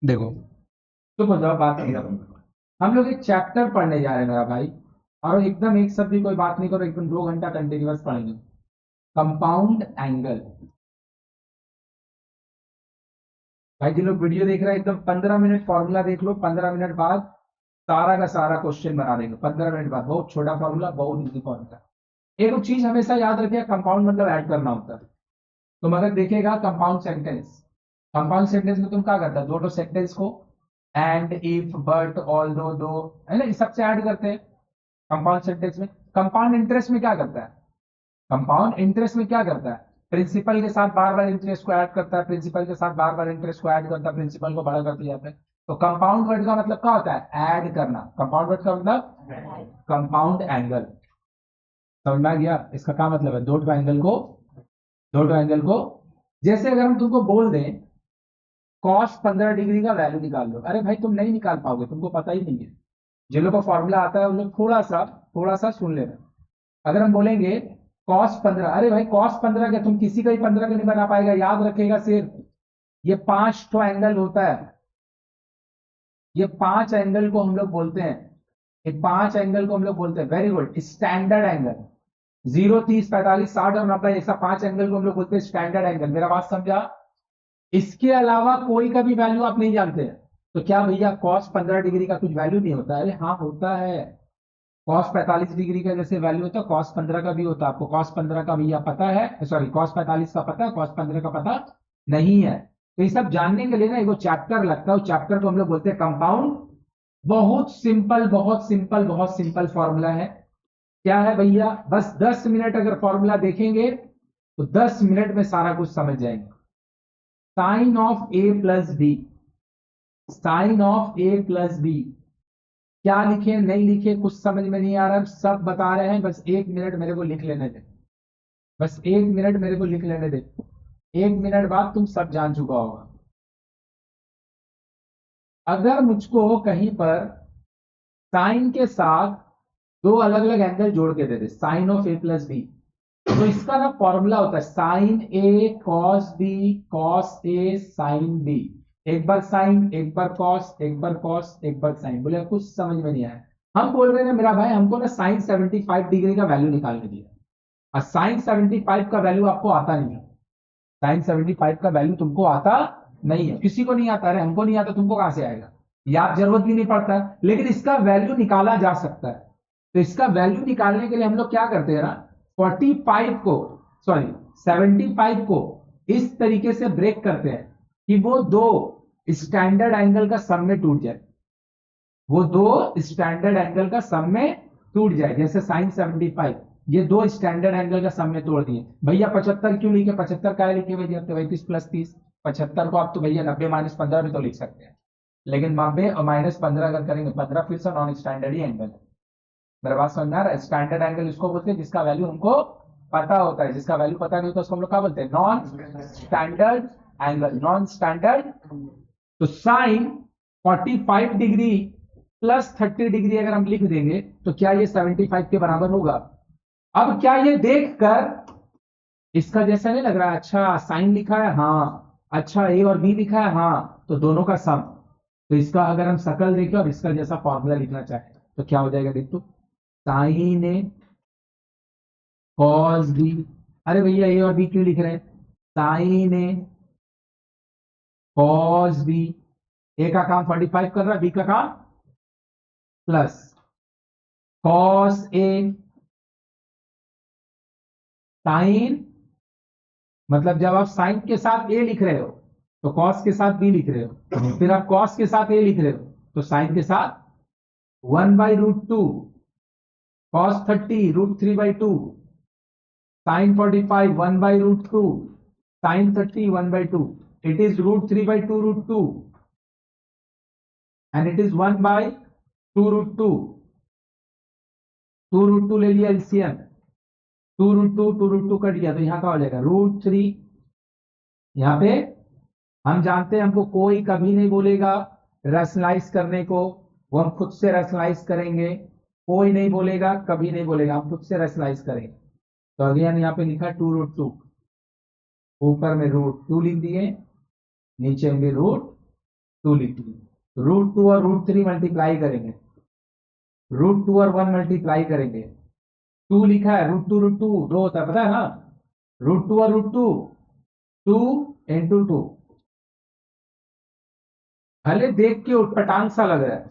देखो, तो बताओ बात नहीं करो। हम लोग एक चैप्टर पढ़ने जा रहे हैं मेरा भाई, और एकदम एक शब्द भी कोई बात नहीं करो, एकदम 2 घंटा कंटिन्यूअस पढ़ेंगे। Compound angle. भाई जिन लोग वीडियो देख रहे हैं एकदम 15 मिनट फॉर्मूला देख लो, 15 मिनट बाद सारा का सारा क्वेश्चन बना देंगे। 15 मिनट बाद बहुत छोटा फॉर्मूला, बहुत इजी फॉर्मूला। एक चीज हमेशा याद रखिए, कंपाउंड मतलब ऐड करना होता है। तुम अगर देखेगा कंपाउंड सेंटेंस, कंपाउंड सेंटेंस में तुम क्या करता है, दो दो सेंटेंस को एंड, इफ, बट, ऑल दो है ना, इस सबसे ऐड करते हैं कंपाउंड सेंटेंस में। कंपाउंड इंटरेस्ट में क्या करता है, कंपाउंड इंटरेस्ट में क्या करता है, प्रिंसिपल के साथ बार बार इंटरेस्ट को ऐड करता है, प्रिंसिपल के साथ बार बार इंटरेस्ट को ऐड करता है, प्रिंसिपल को बड़ा करते जाता है। तो कंपाउंड वर्ड का मतलब क्या होता है, ऐड करना। कंपाउंड वर्ड का मतलब कंपाउंड एंगल। समझ में आ गया, इसका क्या मतलब है, दो एंगल को जैसे अगर हम तुमको बोल दें कॉस 15 डिग्री का वैल्यू निकाल लो, अरे भाई तुम नहीं निकाल पाओगे, तुमको पता ही नहीं है। जिन लोगों को फॉर्मूला आता है उन लोग थोड़ा सा सुन लेना। अगर हम बोलेंगे cos 15, अरे भाई cos 15 क्या तुम किसी का ही 15 का नहीं बना पाएगा, याद रखेगा सिर्फ ये 5 एंगल होता है। ये 5 एंगल को हम लोग बोलते हैं, ये 5 एंगल को हम लोग बोलते हैं, वेरी गुड, स्टैंडर्ड एंगल। 0, 30, 45, 60 और 90, ऐसा 5 एंगल को हम लोग बोलते हैं स्टैंडर्ड एंगल। मेरा बात समझा। इसके अलावा कोई का भी वैल्यू आप नहीं जानते हैं, तो क्या भैया cos 15 डिग्री का कुछ वैल्यू नहीं होता है, अरे हाँ होता है। cos 45 डिग्री का जैसे वैल्यू होता है, cos 15 का भी होता है। आपको cos 15 का भैया पता है, सॉरी cos 45 का पता है, cos 15 का पता नहीं है। तो ये सब जानने के लिए ना एगो चैप्टर लगता है, उस चैप्टर को हम लोग बोलते हैं कंपाउंड। बहुत सिंपल, बहुत सिंपल, बहुत सिंपल फॉर्मूला है। क्या है भैया, बस 10 मिनट अगर फॉर्मूला देखेंगे तो 10 मिनट में सारा कुछ समझ जाएंगे। Sine of A plus B, sine of A plus B, क्या लिखे नहीं लिखे कुछ समझ में नहीं आ रहा, सब बता रहे हैं, बस 1 मिनट मेरे को लिख लेने दे। बस 1 मिनट मेरे को लिख लेने दे, 1 मिनट बाद तुम सब जान चुका होगा। अगर मुझको कहीं पर साइन के साथ दो अलग अलग एंगल जोड़ के दे दे, sine of A plus B, तो इसका ना फॉर्मूला होता है sine A cos B, cos A sine B. एक बार साइन, एक बार कॉस, एक बार कॉस, एक बार साइन। बोले कुछ समझ में नहीं आया। हम बोल रहे हैं मेरा भाई, हमको ना साइन 75 डिग्री का वैल्यू निकालने दिया, और साइन 75 का वैल्यू आपको आता नहीं है। साइन 75 का वैल्यू तुमको आता नहीं है, किसी को नहीं आता, अरे हमको नहीं आता, तुमको कहां से आएगा, याद जरूरत भी नहीं पड़ता है, लेकिन इसका वैल्यू निकाला जा सकता है। तो इसका वैल्यू निकालने के लिए हम लोग क्या करते हैं ना, 45 को, सॉरी 75 को इस तरीके से ब्रेक करते हैं कि वो दो स्टैंडर्ड एंगल का सम में टूट जाए, वो दो स्टैंडर्ड एंगल का सम में टूट जाए। जैसे साइन 75, ये दो स्टैंडर्ड एंगल का सम में तोड़ दिए। भैया 75 क्यों लिखे, 75 का लिखे भैया, 35 + 30, 75 को आप तो भैया 90 - 15 भी तो लिख सकते हैं, लेकिन 90 और -15 अगर करेंगे 15 फिर से नॉन स्टैंडर्ड ही एंगल है। मेरा बात समझ में आ रहा है, स्टैंडर्ड एंगल इसको बोलते हैं जिसका वैल्यू हमको पता होता है, जिसका वैल्यू पता नहीं होता उसको हम लोग क्या बोलते हैं, non standard angle, non standard. तो साइन 45 डिग्री प्लस 30 डिग्री अगर हम लिख देंगे तो क्या ये 75 के बराबर होगा। अब क्या ये देखकर इसका जैसा नहीं लग रहा है, अच्छा साइन लिखा है हाँ, अच्छा ए और बी लिखा है हाँ, तो दोनों का सम। तो इसका अगर हम शकल देखें और इसका जैसा फॉर्मूला लिखना चाहें तो क्या हो जाएगा, देख तो, साइन ए कॉस बी। अरे भैया ए और बी क्यों लिख रहे हैं, साइन ए कॉस बी, ए का काम 45 कर रहा है, बी का काम प्लस कॉस ए साइन, मतलब जब आप साइन के साथ ए लिख रहे हो तो कॉस के साथ बी लिख रहे हो, फिर आप कॉस के साथ ए लिख रहे हो तो साइन के साथ 1/√2, cos 30 √3/2, sine 45 1/√2, sine 30 1/2, it is √3/2√2 and it is 1/2√2। 2√2 ले लिया एलसीएम, 2√2 कट गया, तो यहाँ का हो जाएगा √3। यहाँ पे हम जानते हैं हमको कोई कभी नहीं बोलेगा रैशनलाइज करने को, वो हम खुद से रैशनलाइज करेंगे। कोई नहीं बोलेगा, कभी नहीं बोलेगा, हम खुद से रैशनलाइज करेंगे। तो अगेन यहाँ पे लिखा 2√2, ऊपर में √2 लिख दिए, नीचे में √, 2 लिख दी। √2 और √3 मल्टीप्लाई करेंगे, √2 और 1 मल्टीप्लाई करेंगे, 2 लिखा है, √2 2 होता है, पता है ना, √2 और √2 2 इंटू 2। भले देख के उटपटांग सा लग रहा है,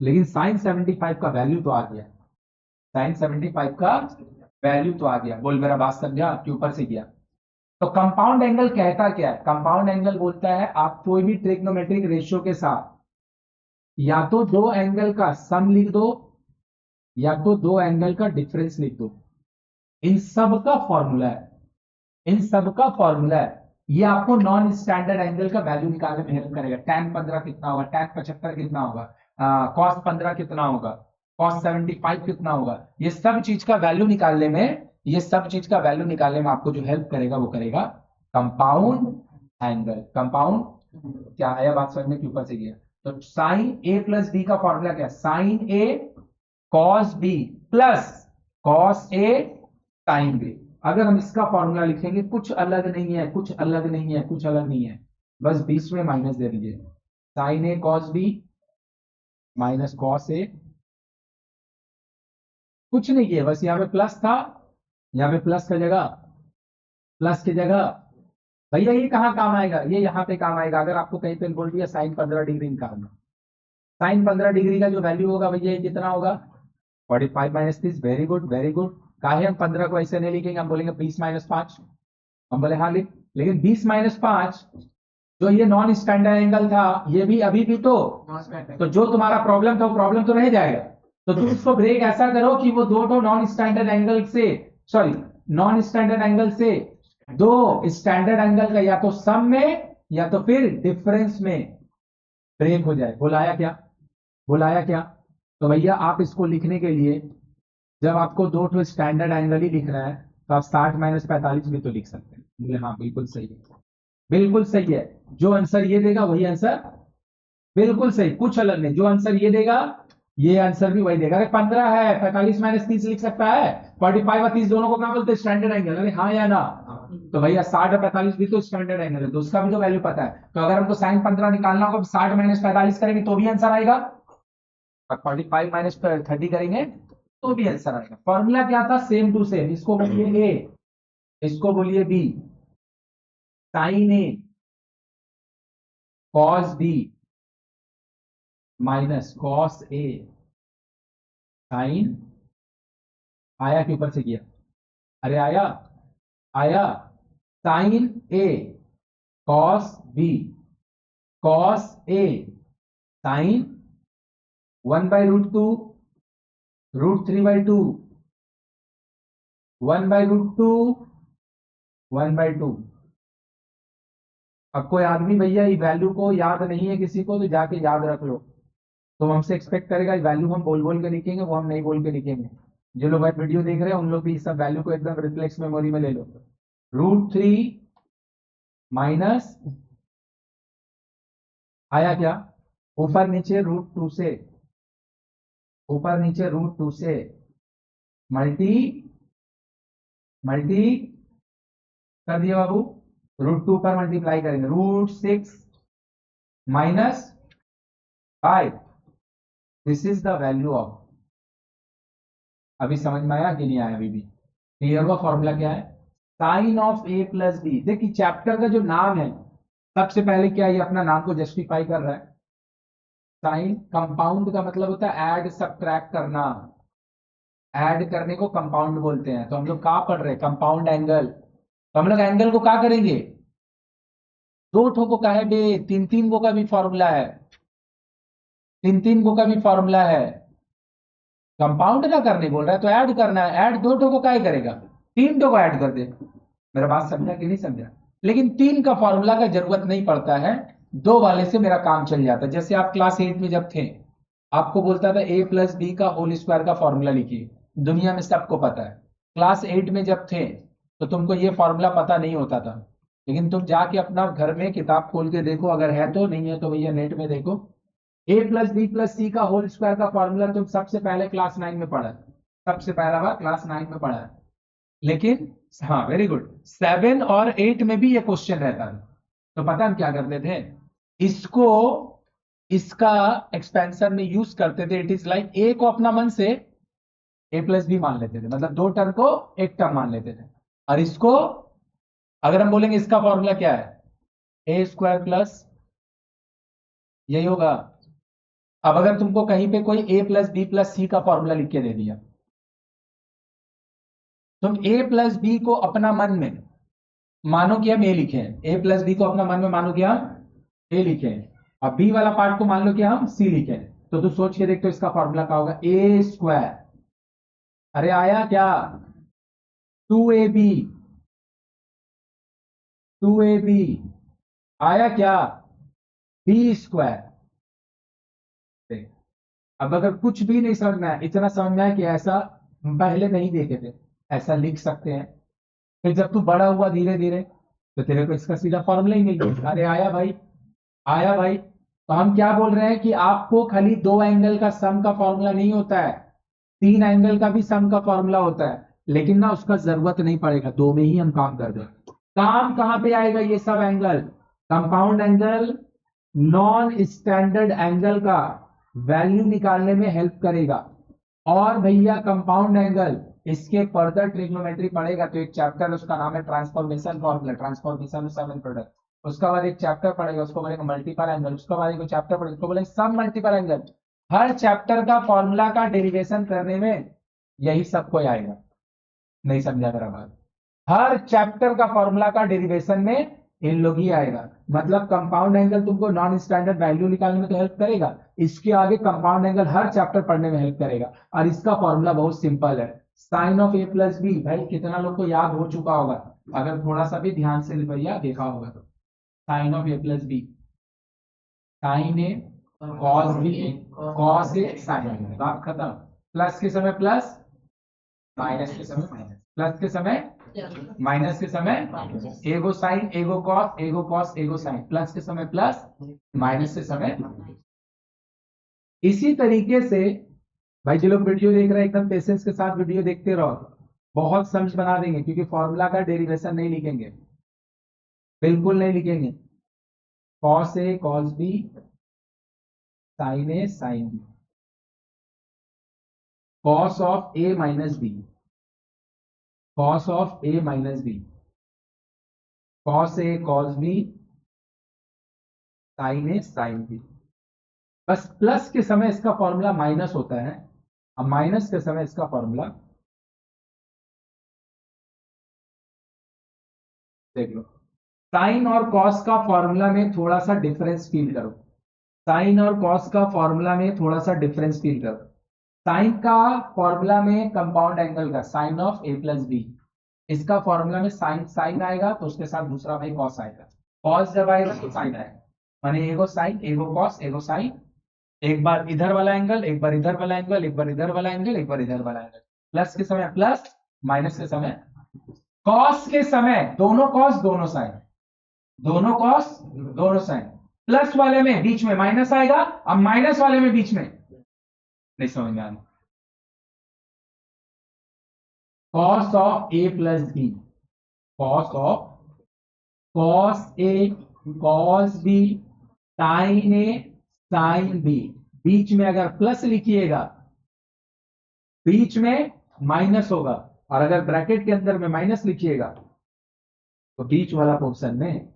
लेकिन साइन 75 का वैल्यू तो आ गया, साइन 75 का वैल्यू तो आ गया। बोल मेरा बात समझा कि ऊपर से किया। तो कंपाउंड एंगल कहता क्या है? कंपाउंड एंगल बोलता है आप कोई भी ट्रिग्नोमेट्रिक रेशियो के साथ या तो दो एंगल का सम लिख दो या तो दो एंगल का डिफरेंस लिख दो। इन सब का फॉर्मूला है, इन सब का फॉर्मूला है। ये आपको नॉन स्टैंडर्ड एंगल का वैल्यू निकालने में हेल्प करेगा। tan 15 कितना होगा, tan 75 कितना होगा, cos 15 कितना होगा, cos 75 कितना होगा। ये सब चीज का वैल्यू निकालने में, ये सब चीज का वैल्यू निकालने में आपको जो हेल्प करेगा वो करेगा कंपाउंड एंगल। कंपाउंड क्या आया बात समझ में, ऊपर से गया। तो साइन ए प्लस बी का फॉर्मूला क्या है? Sine A cos B plus cos A sine B. अगर हम इसका फॉर्मूला लिखेंगे, कुछ अलग नहीं है, कुछ अलग नहीं है, कुछ अलग नहीं है, बस बीच में माइनस दे दीजिए। Sign A cos B minus cos ए, कुछ नहीं किया, बस यहां पे प्लस था, यहां पे प्लस का जगह, प्लस की जगह भैया ये कहां काम आएगा? ये यहां पे काम आएगा। अगर आपको कहीं पे बोल दिया साइन 15 डिग्री निकालना, साइन 15 डिग्री का जो वैल्यू होगा भैया ये कितना होगा? 45 minus 30। Very good very good. काहे हम 15 को ऐसे नहीं लिखेंगे, हम बोलेंगे 20 माइनस 5। हम बोले हाँ लिख, लेकिन 20 माइनस 5 जो ये नॉन स्टैंडर्ड एंगल था, ये भी अभी भी तो जो तुम्हारा प्रॉब्लम था वो प्रॉब्लम तो रह जाएगा। तो तुम इसको ब्रेक ऐसा करो कि वो दो नॉन स्टैंडर्ड एंगल से, सॉरी, नॉन स्टैंडर्ड एंगल से दो स्टैंडर्ड एंगल का या तो सम में या तो फिर डिफरेंस में ब्रेक हो जाए। बुलाया क्या, बुलाया क्या? तो भैया आप इसको लिखने के लिए, जब आपको दो तो स्टैंडर्ड एंगल ही लिख रहा है, तो आप 60 माइनस 45 भी तो लिख सकते हैं। बोले हाँ बिल्कुल सही है, बिल्कुल सही है। जो आंसर ये देगा वही आंसर बिल्कुल सही, कुछ अलग नहीं। जो आंसर ये देगा ये आंसर भी वही देगा। अरे 15 है, 45 माइनस 30 लिख सकता है। 45 और 30 दोनों को क्या बोलते हैं? Standard angle. अरे हाँ या ना? तो भैया 60 और 45 भी तो स्टैंडर्ड एंगल है, तो उसका भी तो वैल्यू पता है। तो अगर हमको साइन 15 निकालना होगा, 60 माइनस 45 करेंगे तो भी आंसर आएगा, और 45 माइनस 30 करेंगे तो भी आंसर आएगा। फॉर्मूला क्या था? Same to same. इसको बोलिए ए, इसको बोलिए B. Sine A cos B minus cos A sine, आया कि ऊपर से किया? अरे आया, आया। Sine A cos B cos A sine 1/√2 √3/2 1/√2 1/2। अब कोई आदमी भैया ये वैल्यू को याद नहीं है किसी को, तो जाके याद रख लो। तो हमसे एक्सपेक्ट करेगा वैल्यू हम बोल बोल के लिखेंगे, वो हम नहीं बोल के लिखेंगे। जो लोग वीडियो देख रहे हैं उन लोग भी इस सब वैल्यू को एकदम रिफ्लेक्स मेमोरी में ले लो। √3 माइनस, आया क्या? ऊपर नीचे √2 से, ऊपर नीचे √2 से मल्टी, मल्टी कर दिया बाबू। √2 पर मल्टीप्लाई करेंगे, √6 minus 5। This is the value of. अभी समझ में आया कि नहीं आया? अभी भी क्लियर हुआ? फॉर्मूला क्या है? Sine of A plus B. देखिए चैप्टर का जो नाम है, सबसे पहले क्या ये अपना नाम को जस्टिफाई कर रहा है। साइन, कंपाउंड का मतलब होता है ऐड सब्ट्रैक्ट करना, ऐड करने को कंपाउंड बोलते हैं। तो हम लोग क्या पढ़ रहे हैं? Compound angle. तो हम लोग एंगल को क्या करेंगे? दो ठो को का है बे, तीन तीन को का भी फॉर्मूला है, तीन तीन को का भी फॉर्मूला है। कंपाउंड ना करने बोल रहा है तो ऐड करना है। ऐड दो ठो को काय करेगा? तीन ठो को ऐड कर दे। मेरा बात समझा कि नहीं समझा? लेकिन तीन का फॉर्मूला का जरूरत नहीं पड़ता है, दो वाले से मेरा काम चल जाता है। जैसे आप क्लास 8 में जब थे, आपको बोलता था a प्लस बी का होल स्क्वायर का फॉर्मूला लिखिए, दुनिया में सबको पता है। क्लास 8 में जब थे तो तुमको ये फॉर्मूला पता नहीं होता था, लेकिन तुम जाके अपना घर में किताब खोल के देखो, अगर है तो, नहीं है तो भैया नेट में देखो। a प्लस बी प्लस सी का होल स्क्वायर का फॉर्मूला तुम सबसे पहले क्लास 9 में पढ़ा, सबसे पहला बार क्लास 9 में पढ़ा। लेकिन हाँ वेरी गुड, 7 और 8 में भी ये क्वेश्चन रहता है। तो पता हम क्या करते थे? इसको इसका एक्सपेंशन में यूज करते थे। इट इज लाइक ए को अपना मन से ए प्लस बी मान लेते थे, मतलब दो टर्म को एक टर्म मान लेते थे। और इसको अगर हम बोलेंगे इसका फॉर्मूला क्या है, ए स्क्वायर प्लस, यही होगा। अब अगर तुमको कहीं पे कोई ए प्लस बी प्लस सी का फॉर्मूला लिख के दे दिया, तुम ए प्लस बी को अपना मन में मानो कि हम ए लिखे हैं, ए प्लस बी को अपना मन में मानो कि हम ए लिखे हैं, और बी वाला पार्ट को मान लो कि हम सी लिखे हैं। तो तू सोच के देख, तो इसका फॉर्मूला क्या होगा, ए स्क्वायर, अरे आया क्या, 2ab, 2ab आया क्या, बी स्क्वायर। देख, अब अगर कुछ भी नहीं समझ में आया, इतना समझ में आया कि ऐसा हम पहले नहीं देखे थे, ऐसा लिख सकते हैं। फिर जब तू बड़ा हुआ धीरे धीरे, तो तेरे को इसका सीधा फॉर्मूला ही मिल गया। अरे आया भाई, आया भाई। तो हम क्या बोल रहे हैं कि आपको खाली दो एंगल का सम का फॉर्मूला नहीं होता है, तीन एंगल का भी सम का फॉर्मूला होता है, लेकिन ना उसका जरूरत नहीं पड़ेगा, दो में ही हम काम कर दें। काम कहां पे आएगा ये सब angle, compound angle non standard angle का वैल्यू निकालने में हेल्प करेगा। और भैया कंपाउंड एंगल, इसके फर्दर ट्रिग्नोमेट्री पढ़ेगा तो एक चैप्टर उसका नाम है transformation formula, transformation of sum and product. उसका बाद एक चैप्टर पढ़ेगा, उसको बोलेंगे मल्टीपल एंगल। उसका बाद एक चैप्टर पढ़ेगा, उसको बोलेंगे सब मल्टीपल एंगल। हर चैप्टर का फॉर्मूला का डेरिवेशन करने में यही सब कोई आएगा। नहीं समझा मेरा बात, हर चैप्टर का फॉर्मूला का डेरिवेशन में इन लोग ही आएगा। मतलब कंपाउंड एंगल तुमको नॉन स्टैंडर्ड वैल्यू निकालने में तो हेल्प करेगा, इसके आगे कंपाउंड एंगल हर चैप्टर पढ़ने में हेल्प करेगा। और इसका फॉर्मूला बहुत सिंपल है, sine of A plus B. भाई कितना लोग को याद हो चुका होगा, अगर थोड़ा सा भी ध्यान से भैया देखा होगा तो, sine of A plus B, sine A cos B, cos A sine, बात खत्म। प्लस के समय प्लस, माइनस के समय माइनस, प्लस के समय माइनस के समय एगो साइन एगो कॉस, एगो कॉस एगो साइन, प्लस के समय प्लस, माइनस के समय। इसी तरीके से भाई जो लोग वीडियो देख रहे हैं एकदम पेशेंस के साथ वीडियो देखते रहो, बहुत समझ बना देंगे, क्योंकि फॉर्मूला का डेरिवेशन नहीं लिखेंगे, बिल्कुल नहीं लिखेंगे। Cos A cos B, sine A sine B, cos of A minus B, cos of A minus B, cos A cos B, sine A sine B. बस प्लस के समय इसका फॉर्मूला माइनस होता है, अब माइनस के समय इसका फॉर्मूला देख लो। साइन और कॉस का फॉर्मूला में थोड़ा सा डिफरेंस फील करो, साइन और कॉस का फॉर्मूला में थोड़ा सा डिफरेंस फील करो। साइन का फॉर्मूला में कंपाउंड एंगल का sine of A plus B, इसका फॉर्मूला में साइन साइन आएगा तो उसके साथ दूसरा भाई कॉस आएगा, कॉस जब आएगा तो साइन आएगा, माने एगो साइन एगो कॉस एगो साइन। एक बार इधर वाला एंगल, एक बार इधर वाला एंगल, एक बार इधर वाला एंगल, एक बार इधर वाला एंगल। प्लस के समय प्लस, माइनस के समय, कॉस के समय दोनों कॉस दोनों साइन, दोनों कॉस दोनों साइन। प्लस वाले में बीच में माइनस आएगा, अब माइनस वाले में बीच में नहीं समझ में आना। Cos of A plus B, cos of, cos A cos B, sine A sine B. बीच में अगर प्लस लिखिएगा, बीच में माइनस होगा, और अगर ब्रैकेट के अंदर में माइनस लिखिएगा तो बीच वाला पोर्शन में,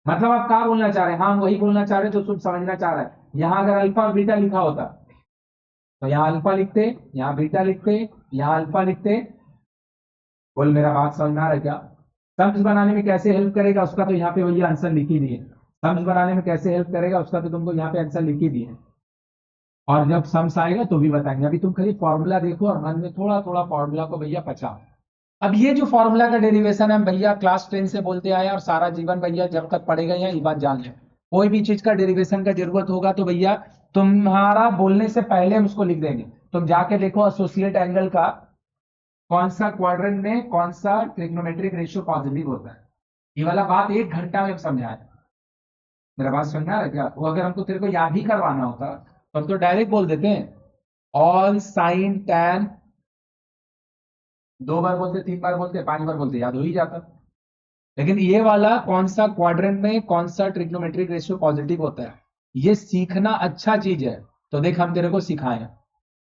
मतलब आप क्या बोलना चाह रहे हैं, हाँ वही बोलना चाह रहे तो तुम समझना चाह रहे हैं। यहां अगर अल्फा और बीटा लिखा होता तो यहां अल्फा लिखते, यहां बीटा लिखते, यहां अल्फा लिखते। बोल मेरा बात समझ में आ रहा है क्या, सम्स बनाने में कैसे हेल्प करेगा उसका तो यहाँ पे वही आंसर लिख ही दिए, सम्स बनाने में कैसे हेल्प करेगा उसका तो तुमको यहाँ पे आंसर लिख ही दिए, और जब सम्स आएगा तो भी बताएंगे। अभी तुम खाली फॉर्मूला देखो और मन में थोड़ा थोड़ा फॉर्मूला को भैया पचाओ। अब ये जो फॉर्मूला का डेरिवेशन है भैया क्लास 10 से बोलते आए और सारा जीवन भैया जब तक पढ़ेगा यहाँ ये बात जान ले, कोई भी चीज का डेरिवेशन का जरूरत होगा तो भैया तुम्हारा बोलने से पहले हम उसको लिख देंगे। तुम जाके देखो एसोसिएट एंगल का कौन सा क्वाड्रेंट में कौन सा ट्रिग्नोमेट्रिक रेशियो पॉजिटिव होता है, ये वाला बात 1 घंटा में समझाया। मेरा बात समझ में आ रहा है क्या, वो अगर हमको तेरे को याद ही करवाना होता तो हम तो डायरेक्ट बोल देते हैं ऑल साइन टैन, 2 बार बोलते 3 बार बोलते 5 बार बोलते याद हो ही जाता। लेकिन ये वाला कौन सा क्वाड्रेंट में कौन सा ट्रिग्नोमेट्रिक रेशियो पॉजिटिव होता है, ये सीखना अच्छा चीज है। तो देख हम तेरे को सिखाएं,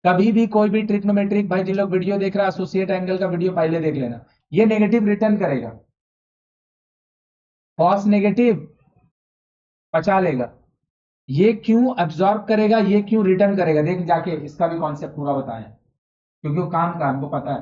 कभी भी कोई भी ट्रिग्नोमेट्रिक, भाई जिन लोग वीडियो देख रहा है एसोसिएट एंगल का वीडियो पहले देख लेना, ये नेगेटिव रिटर्न करेगा, कॉस नेगेटिव पचा लेगा, ये क्यों एब्जॉर्ब करेगा, ये क्यों रिटर्न करेगा, देख जाके इसका भी कॉन्सेप्ट पूरा बताएं, क्योंकि वो काम का हमको पता है।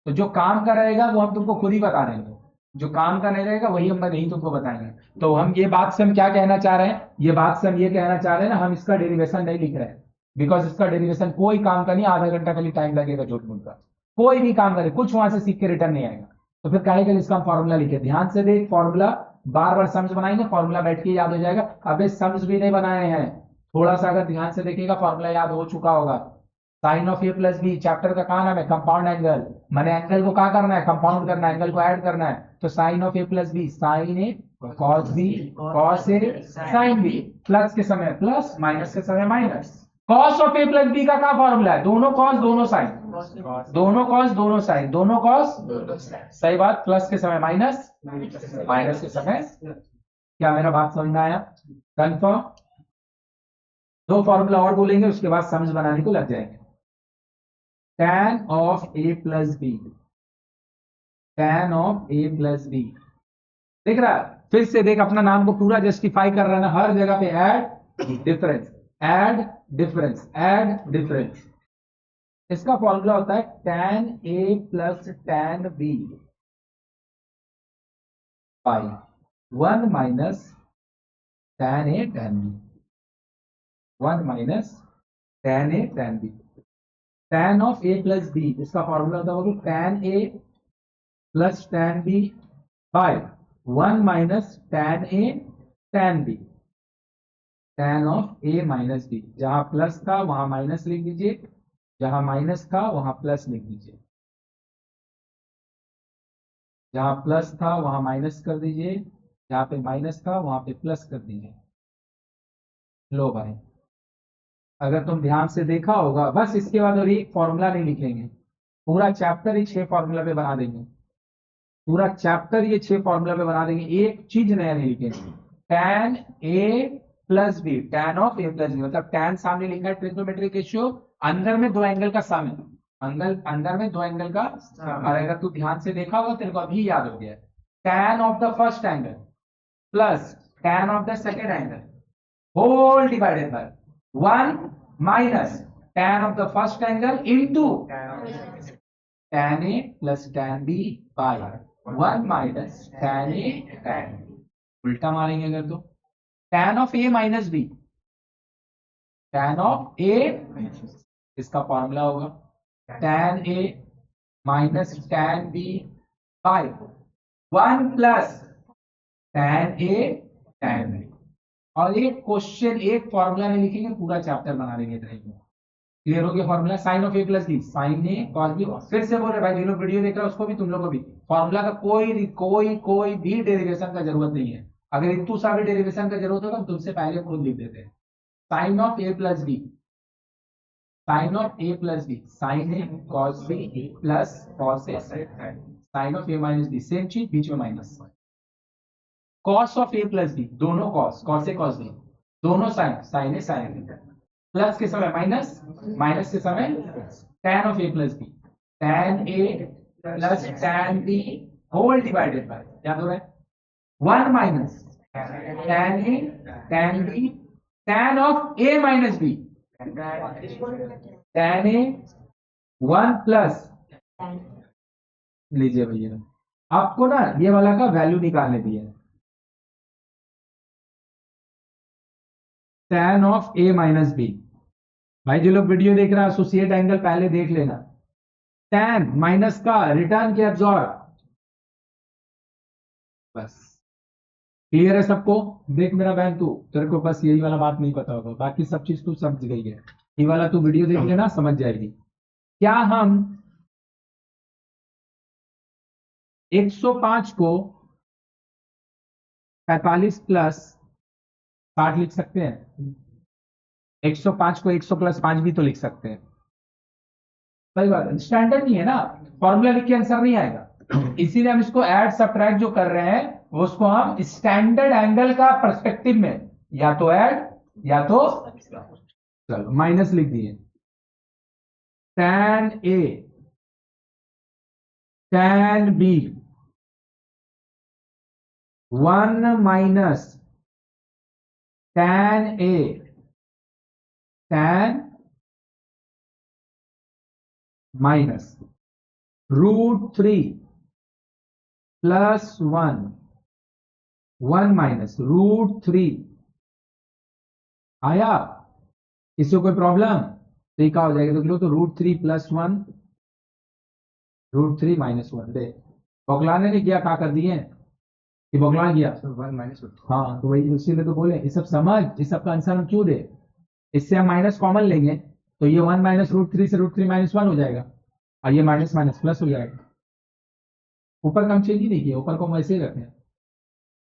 तो जो काम का रहेगा वो हम तुमको खुद ही बता देंगे, जो काम का नहीं रहेगा वही हम नहीं तुमको बताएंगे। तो हम ये बात से हम क्या कहना चाह रहे हैं, ये बात से हम ये कहना चाह रहे हैं ना, हम इसका डेरिवेशन नहीं लिख रहे हैं, बिकॉज इसका डेरिवेशन कोई काम का नहीं, आधा घंटा खाली टाइम लगेगा झूठ मूठ का, कोई भी काम करे कुछ वहां से सीख के रिटर्न नहीं आएगा। तो फिर काहे कर इसका फॉर्मूला लिखे, ध्यान से देख फॉर्मूला, बार बार सम्स बनाएंगे फॉर्मूला बैठ के याद हो जाएगा। अबे सम्स भी नहीं बनाए हैं, थोड़ा सा अगर ध्यान से देखेगा फॉर्मूला याद हो चुका होगा। Sine of A plus B, chapter का कहा नाम है कंपाउंड एंगल, मैंने एंगल को क्या करना है, कंपाउंड करना है, एंगल को ऐड करना है। तो sine of A plus B, sine A cos B, cos A sine B, plus के समय प्लस, माइनस के समय minus. Cos of A plus B का क्या फॉर्मूला है, दोनों कॉस दोनों साइन, दोनों कॉस दोनों साइन, दोनों कॉस, सही बात, प्लस के समय माइनस, माइनस के समय। क्या मेरा बात समझ में आया, कंफर्म। दो फॉर्मूला और बोलेंगे उसके बाद सम्स बनाने को लग जाएंगे। tan of a plus B, tan of a plus B, देख रहा है, फिर से देख अपना नाम को पूरा जस्टिफाई कर रहा है ना, हर जगह पे add difference, add difference, add difference. इसका फॉर्मूला होता है tan a plus tan b by 1 minus tan a tan b, 1 minus tan a tan b। tan of a plus b, इसका फॉर्मूला होता होगा tan a plus tan b by 1 minus tan a tan b, tan of a minus b, जहां plus था वहां minus लिख दीजिए, जहां minus था वहां प्लस लिख दीजिए, जहां प्लस था वहां माइनस कर दीजिए, जहां पे माइनस था वहां पे प्लस कर दीजिए। लो भाई, अगर तुम ध्यान से देखा होगा, बस इसके बाद और एक फॉर्मूला नहीं लिखेंगे, पूरा चैप्टर ही 6 फॉर्मूला पे बना देंगे, पूरा चैप्टर ये 6 फॉर्मूला पे बना देंगे, एक चीज नया नहीं लिखेंगे। tan a plus B, tan of a plus B, मतलब tan सामने लिखा है ट्रिग्नोमेट्रिक रेशियो, अंदर में दो एंगल का सम है, अंदर में दो एंगल का, और अगर तू ध्यान से देखा होगा तेरे को अभी याद हो गया, tan of the first angle plus tan of the second angle whole divided by 1 minus tan of the first angle into tan a plus tan b by 1 minus tan a tan b। उल्टा मारेंगे अगर तो tan of a minus b, tan of a, इसका formula होगा tan a minus tan b by 1 plus tan a tan b। और एक question, एक formula नहीं लिखेंगे, पूरा चैप्टर बना देंगे इतना ही। क्लियर हो गया formula, sine of A plus B, sine A cos B. फिर से बोल रहे भाई, जो लोग वीडियो देख रहे हैं उसको भी, तुम लोग को भी, फॉर्मूला का कोई भी डेरिवेशन का जरूरत नहीं है, अगर इतू सा भी डेरिवेशन का जरूरत होगा हम तुमसे पहले खुद लिख देते हैं। Sine of A plus B, sine of A plus B, sine A cos B plus cos A sine of A minus B, same चीज बीच में minus. Cos of A plus B, दोनों cos, cos A cos B, दोनों sine, sine A sine B, plus के समय minus, minus के समय tan of A plus B, tan A plus tan B whole divided by, याद हो रहा है, 1 minus tan A tan B, tan of A minus B, tan A 1 plus, लीजिए भैया आपको ना ये वाला का वैल्यू निकालने दिया, tan of A minus B. भाई जो लोग वीडियो देख रहा है एसोसिएट एंगल पहले देख लेना, tan माइनस का रिटर्न के एब्जॉर्ब, बस क्लियर है सबको। देख मेरा बहन, तू तेरे को बस यही वाला बात नहीं पता होगा, बाकी सब चीज तू समझ गई है, ये वाला तू वीडियो देख लेना समझ जाएगी। क्या हम 105 को 45 प्लस 60 लिख सकते हैं? 105 को 100 प्लस 5 भी तो लिख सकते हैं, सही बात है, स्टैंडर्ड नहीं है ना, फॉर्मूला लिख के आंसर नहीं आएगा, इसीलिए हम इसको ऐड सब्ट्रैक्ट जो कर रहे हैं वो उसको हम स्टैंडर्ड एंगल का पर्सपेक्टिव में या तो ऐड या तो चलो माइनस लिख दिए। tan A tan B 1 minus tan A tan minus √3 plus 1 minus √3 आया। इससे कोई प्रॉब्लम तो ये क्या हो जाएगा, देख लो तो √3 प्लस 1 √3 माइनस 1 दे बौखलाने ने किया, क्या कर दिए कि बौखला गया 1 माइनस। हाँ तो वही इसीलिए तो बोले ये सब समझ, इस सब का आंसर हम क्यों दे, इससे हम माइनस कॉमन लेंगे तो ये 1 माइनस √3 से √3 माइनस 1 हो जाएगा और ये माइनस माइनस प्लस हो जाएगा। ऊपर का हम चेंज ही नहीं किया, ऊपर को हम ऐसे ही रखें।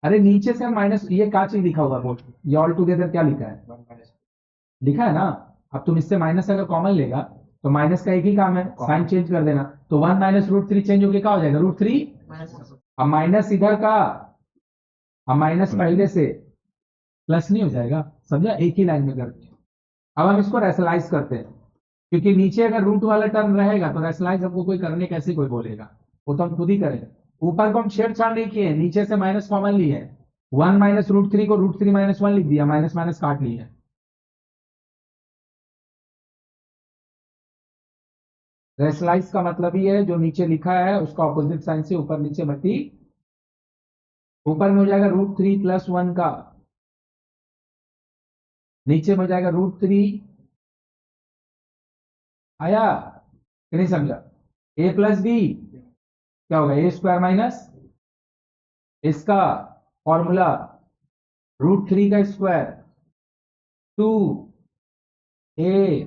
अरे नीचे से हम माइनस, ये क्या चीज लिखा होगा बोल, ये ऑल टुगेदर क्या लिखा है, लिखा है ना। अब तुम इससे माइनस अगर कॉमन लेगा तो माइनस का एक ही काम है, साइन चेंज कर देना, तो 1 माइनस √3 चेंज होकर क्या हो जाएगा √3। अब माइनस इधर का, अब माइनस पहले से प्लस नहीं हो जाएगा, समझा, एक ही लाइन में करके। अब हम इसको रैशनलाइज करते हैं, क्योंकि नीचे अगर रूट वाला टर्म रहेगा तो रैशनलाइज हमको कोई करने कैसे कोई बोलेगा, वो तो हम खुद ही करेंगे। ऊपर को हम छेड़छाड़ नहीं किए, नीचे से माइनस कॉमन ली है, 1 माइनस √3 को √3 माइनस 1 लिख दिया, माइनस माइनस काट लिया। रैशनलाइज का मतलब ही है जो नीचे लिखा है उसका ऑपोजिट साइन से ऊपर नीचे मल्टी, ऊपर में हो जाएगा √3 प्लस 1 का, नीचे में हो जाएगा √3 आया कि नहीं समझा। a प्लस बी क्या होगा, a² माइनस इसका फॉर्मूला √3 का स्क्वायर 2a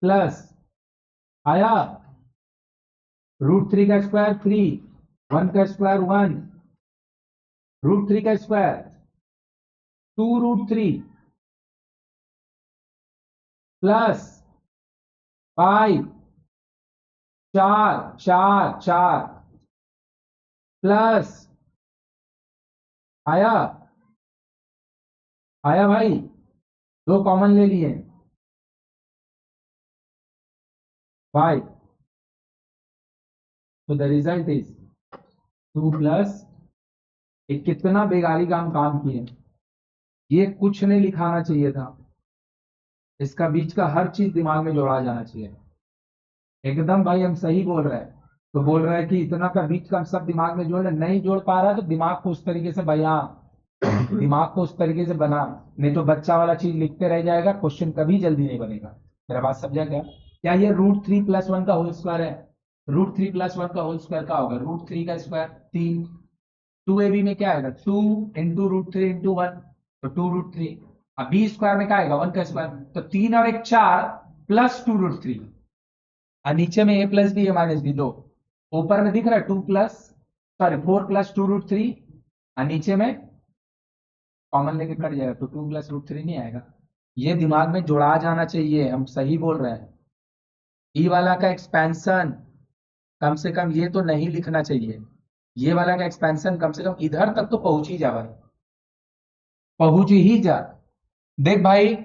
प्लस आया √3 का स्क्वायर 3, 1 का स्क्वायर 1, √3 का स्क्वायर 2√3 प्लस 5 4 4 4 प्लस आया, आया भाई, दो कॉमन ले लिए 5, तो द रिजल्ट इज 2 प्लस, एक कितना बेगारी का हम काम किए, ये कुछ नहीं लिखाना चाहिए था, इसका बीच का हर चीज दिमाग में जोड़ा जाना चाहिए। एकदम भाई हम सही बोल रहे हैं, तो बोल रहे हैं कि इतना का बीच का हम सब दिमाग में जोड़, नहीं जोड़ पा रहा है तो दिमाग को उस तरीके से दिमाग को उस तरीके से बना, नहीं तो बच्चा वाला चीज लिखते रह जाएगा, क्वेश्चन कभी जल्दी नहीं बनेगा। मेरा बात समझा क्या ये √3 प्लस 1 का होल स्क्वायर है, √3 प्लस 1 का होल स्क्वायर क्या होगा, √3 का स्क्वायर 3, 2ab में क्या आएगा 2 इंटू √3 इंटू 1, तो 2√3, अब b² में क्या आएगा 1 का स्क्वायर, तो 3 और 1 4 प्लस 2√3, और नीचे में a plus B a minus B 2, ऊपर में दिख रहा है 2 प्लस सॉरी 4 प्लस 2√3, और नीचे में कॉमन लेके कट जाएगा तो 2 प्लस √3 नहीं आएगा। ये दिमाग में जोड़ा जाना चाहिए, हम सही बोल रहे हैं। ई वाला का एक्सपेंशन कम से कम ये तो नहीं लिखना चाहिए, ये वाला का एक्सपेंशन कम से कम इधर तक तो पहुंच ही जा भाई, पहुंच ही जा। देख भाई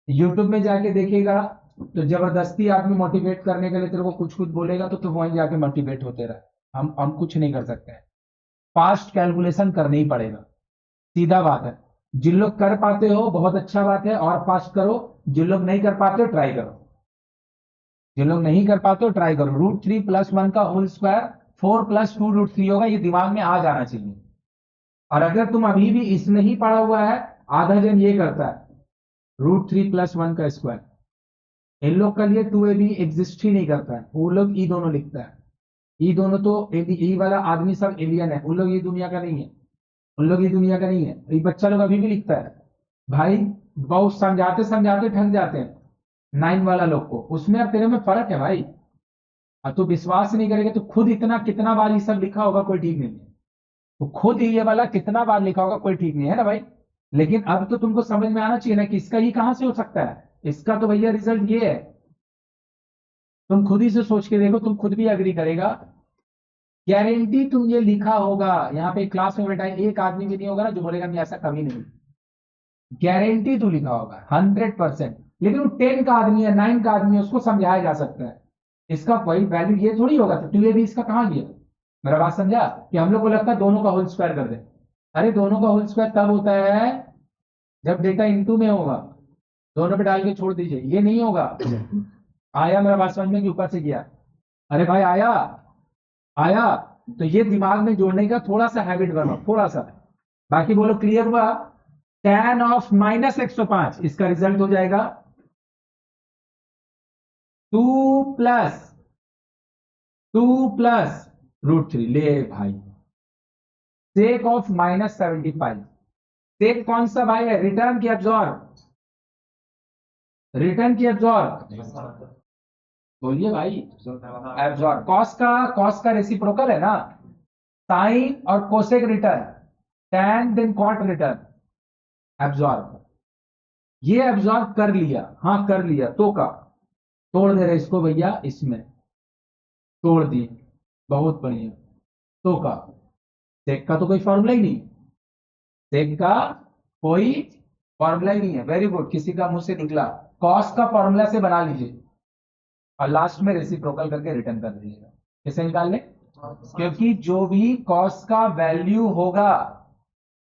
यूट्यूब में जाके देखेगा तो जबरदस्ती आदमी मोटिवेट करने के लिए तेरे को कुछ कुछ बोलेगा तो तू वहीं जाके मोटिवेट होते रहे, हम कुछ नहीं कर सकते हैं, फास्ट कैलकुलेशन करना ही पड़ेगा, सीधा बात है। जिन लोग कर पाते हो बहुत अच्छा बात है, और फास्ट करो, जिन लोग नहीं कर पाते हो ट्राई करो, जिन लोग नहीं कर पाते हो ट्राई करो। √3 प्लस 1 का होल स्क्वायर 4 प्लस 2√3 होगा, ये दिमाग में आ जाना चाहिए। और अगर तुम अभी भी इसमें ही पड़ा हुआ है, आधा जन ये करता है √3 प्लस 1 का स्क्वायर, इन लोग के लिए 2ab एग्जिस्ट ही नहीं करता है, वो लोग ई दोनों लिखता है, ई दोनों तो ई वाला आदमी सब एलियन है, उन लोग ये दुनिया का नहीं है, उन लोग ये दुनिया का नहीं है, ये बच्चा लोग अभी भी लिखता है भाई, बहुत समझाते समझाते थक जाते हैं 9 वाला लोग को, उसमें और तेरे में फर्क है भाई। और तू विश्वास नहीं करेगा तो खुद इतना कितना बार ये सब लिखा होगा कोई ठीक नहीं है, तो खुद ही ये वाला कितना बार लिखा होगा कोई ठीक नहीं है ना भाई। लेकिन अब तो तुमको समझ में आना चाहिए ना कि इसका ही कहां से हो सकता है, इसका तो भैया रिजल्ट ये है, तुम खुद ही से सोच के देखो, तुम खुद भी एग्री करेगा गारंटी तुम ये लिखा होगा यहाँ पे क्लास में बैठा है, एक आदमी भी नहीं होगा ना जो बोलेगा नहीं ऐसा कभी नहीं। गारंटी तो लिखा होगा 100%। लेकिन वो 10 का आदमी है, 9 का आदमी है, उसको समझाया जा सकता है। इसका वही वैल्यू ये थोड़ी होगा, तो 2ab इसका कहाँ गया? मेरा बात समझा? कि हम लोग को लगता है दोनों का होल स्क्वायर कर दे। अरे दोनों का होल स्क्वायर तब होता है जब डेटा इंटू में होगा, दोनों पे डाल के छोड़ दीजिए, ये नहीं होगा। आया मेरा बात समझ में कि ऊपर से गया? अरे भाई आया, आया। तो ये दिमाग में जोड़ने का थोड़ा सा हैबिट बनाओ, थोड़ा सा। बाकी बोलो क्लियर हुआ? tan ऑफ -105 इसका रिजल्ट हो जाएगा 2 प्लस 2 प्लस √3। ले भाई, सेक ऑफ -75, सेक कौन सा भाई है? रिटर्न की एब्जॉर्ब, रिटर्न की एब्जॉर्ब, बोलिए भाई। एब्जॉर्ब कॉस का रेसिप्रोकल है ना, साइन और cosec return, tan then cot return, absorb. ये एब्जॉर्ब कर लिया, हाँ कर लिया तो का तोड़ दे रहे इसको भैया, इसमें तोड़ दिए, बहुत बढ़िया। तो का सेक का तो कोई फॉर्मूला ही नहीं, सेक का कोई फॉर्मूला ही नहीं है। वेरी गुड, किसी का मुंह से निकला। कॉस का फॉर्मूला से बना लीजिए और लास्ट में रेसिप्रोकल करके रिटर्न कर दीजिएगा। कैसे निकाल लें? क्योंकि जो भी कॉस का वैल्यू होगा,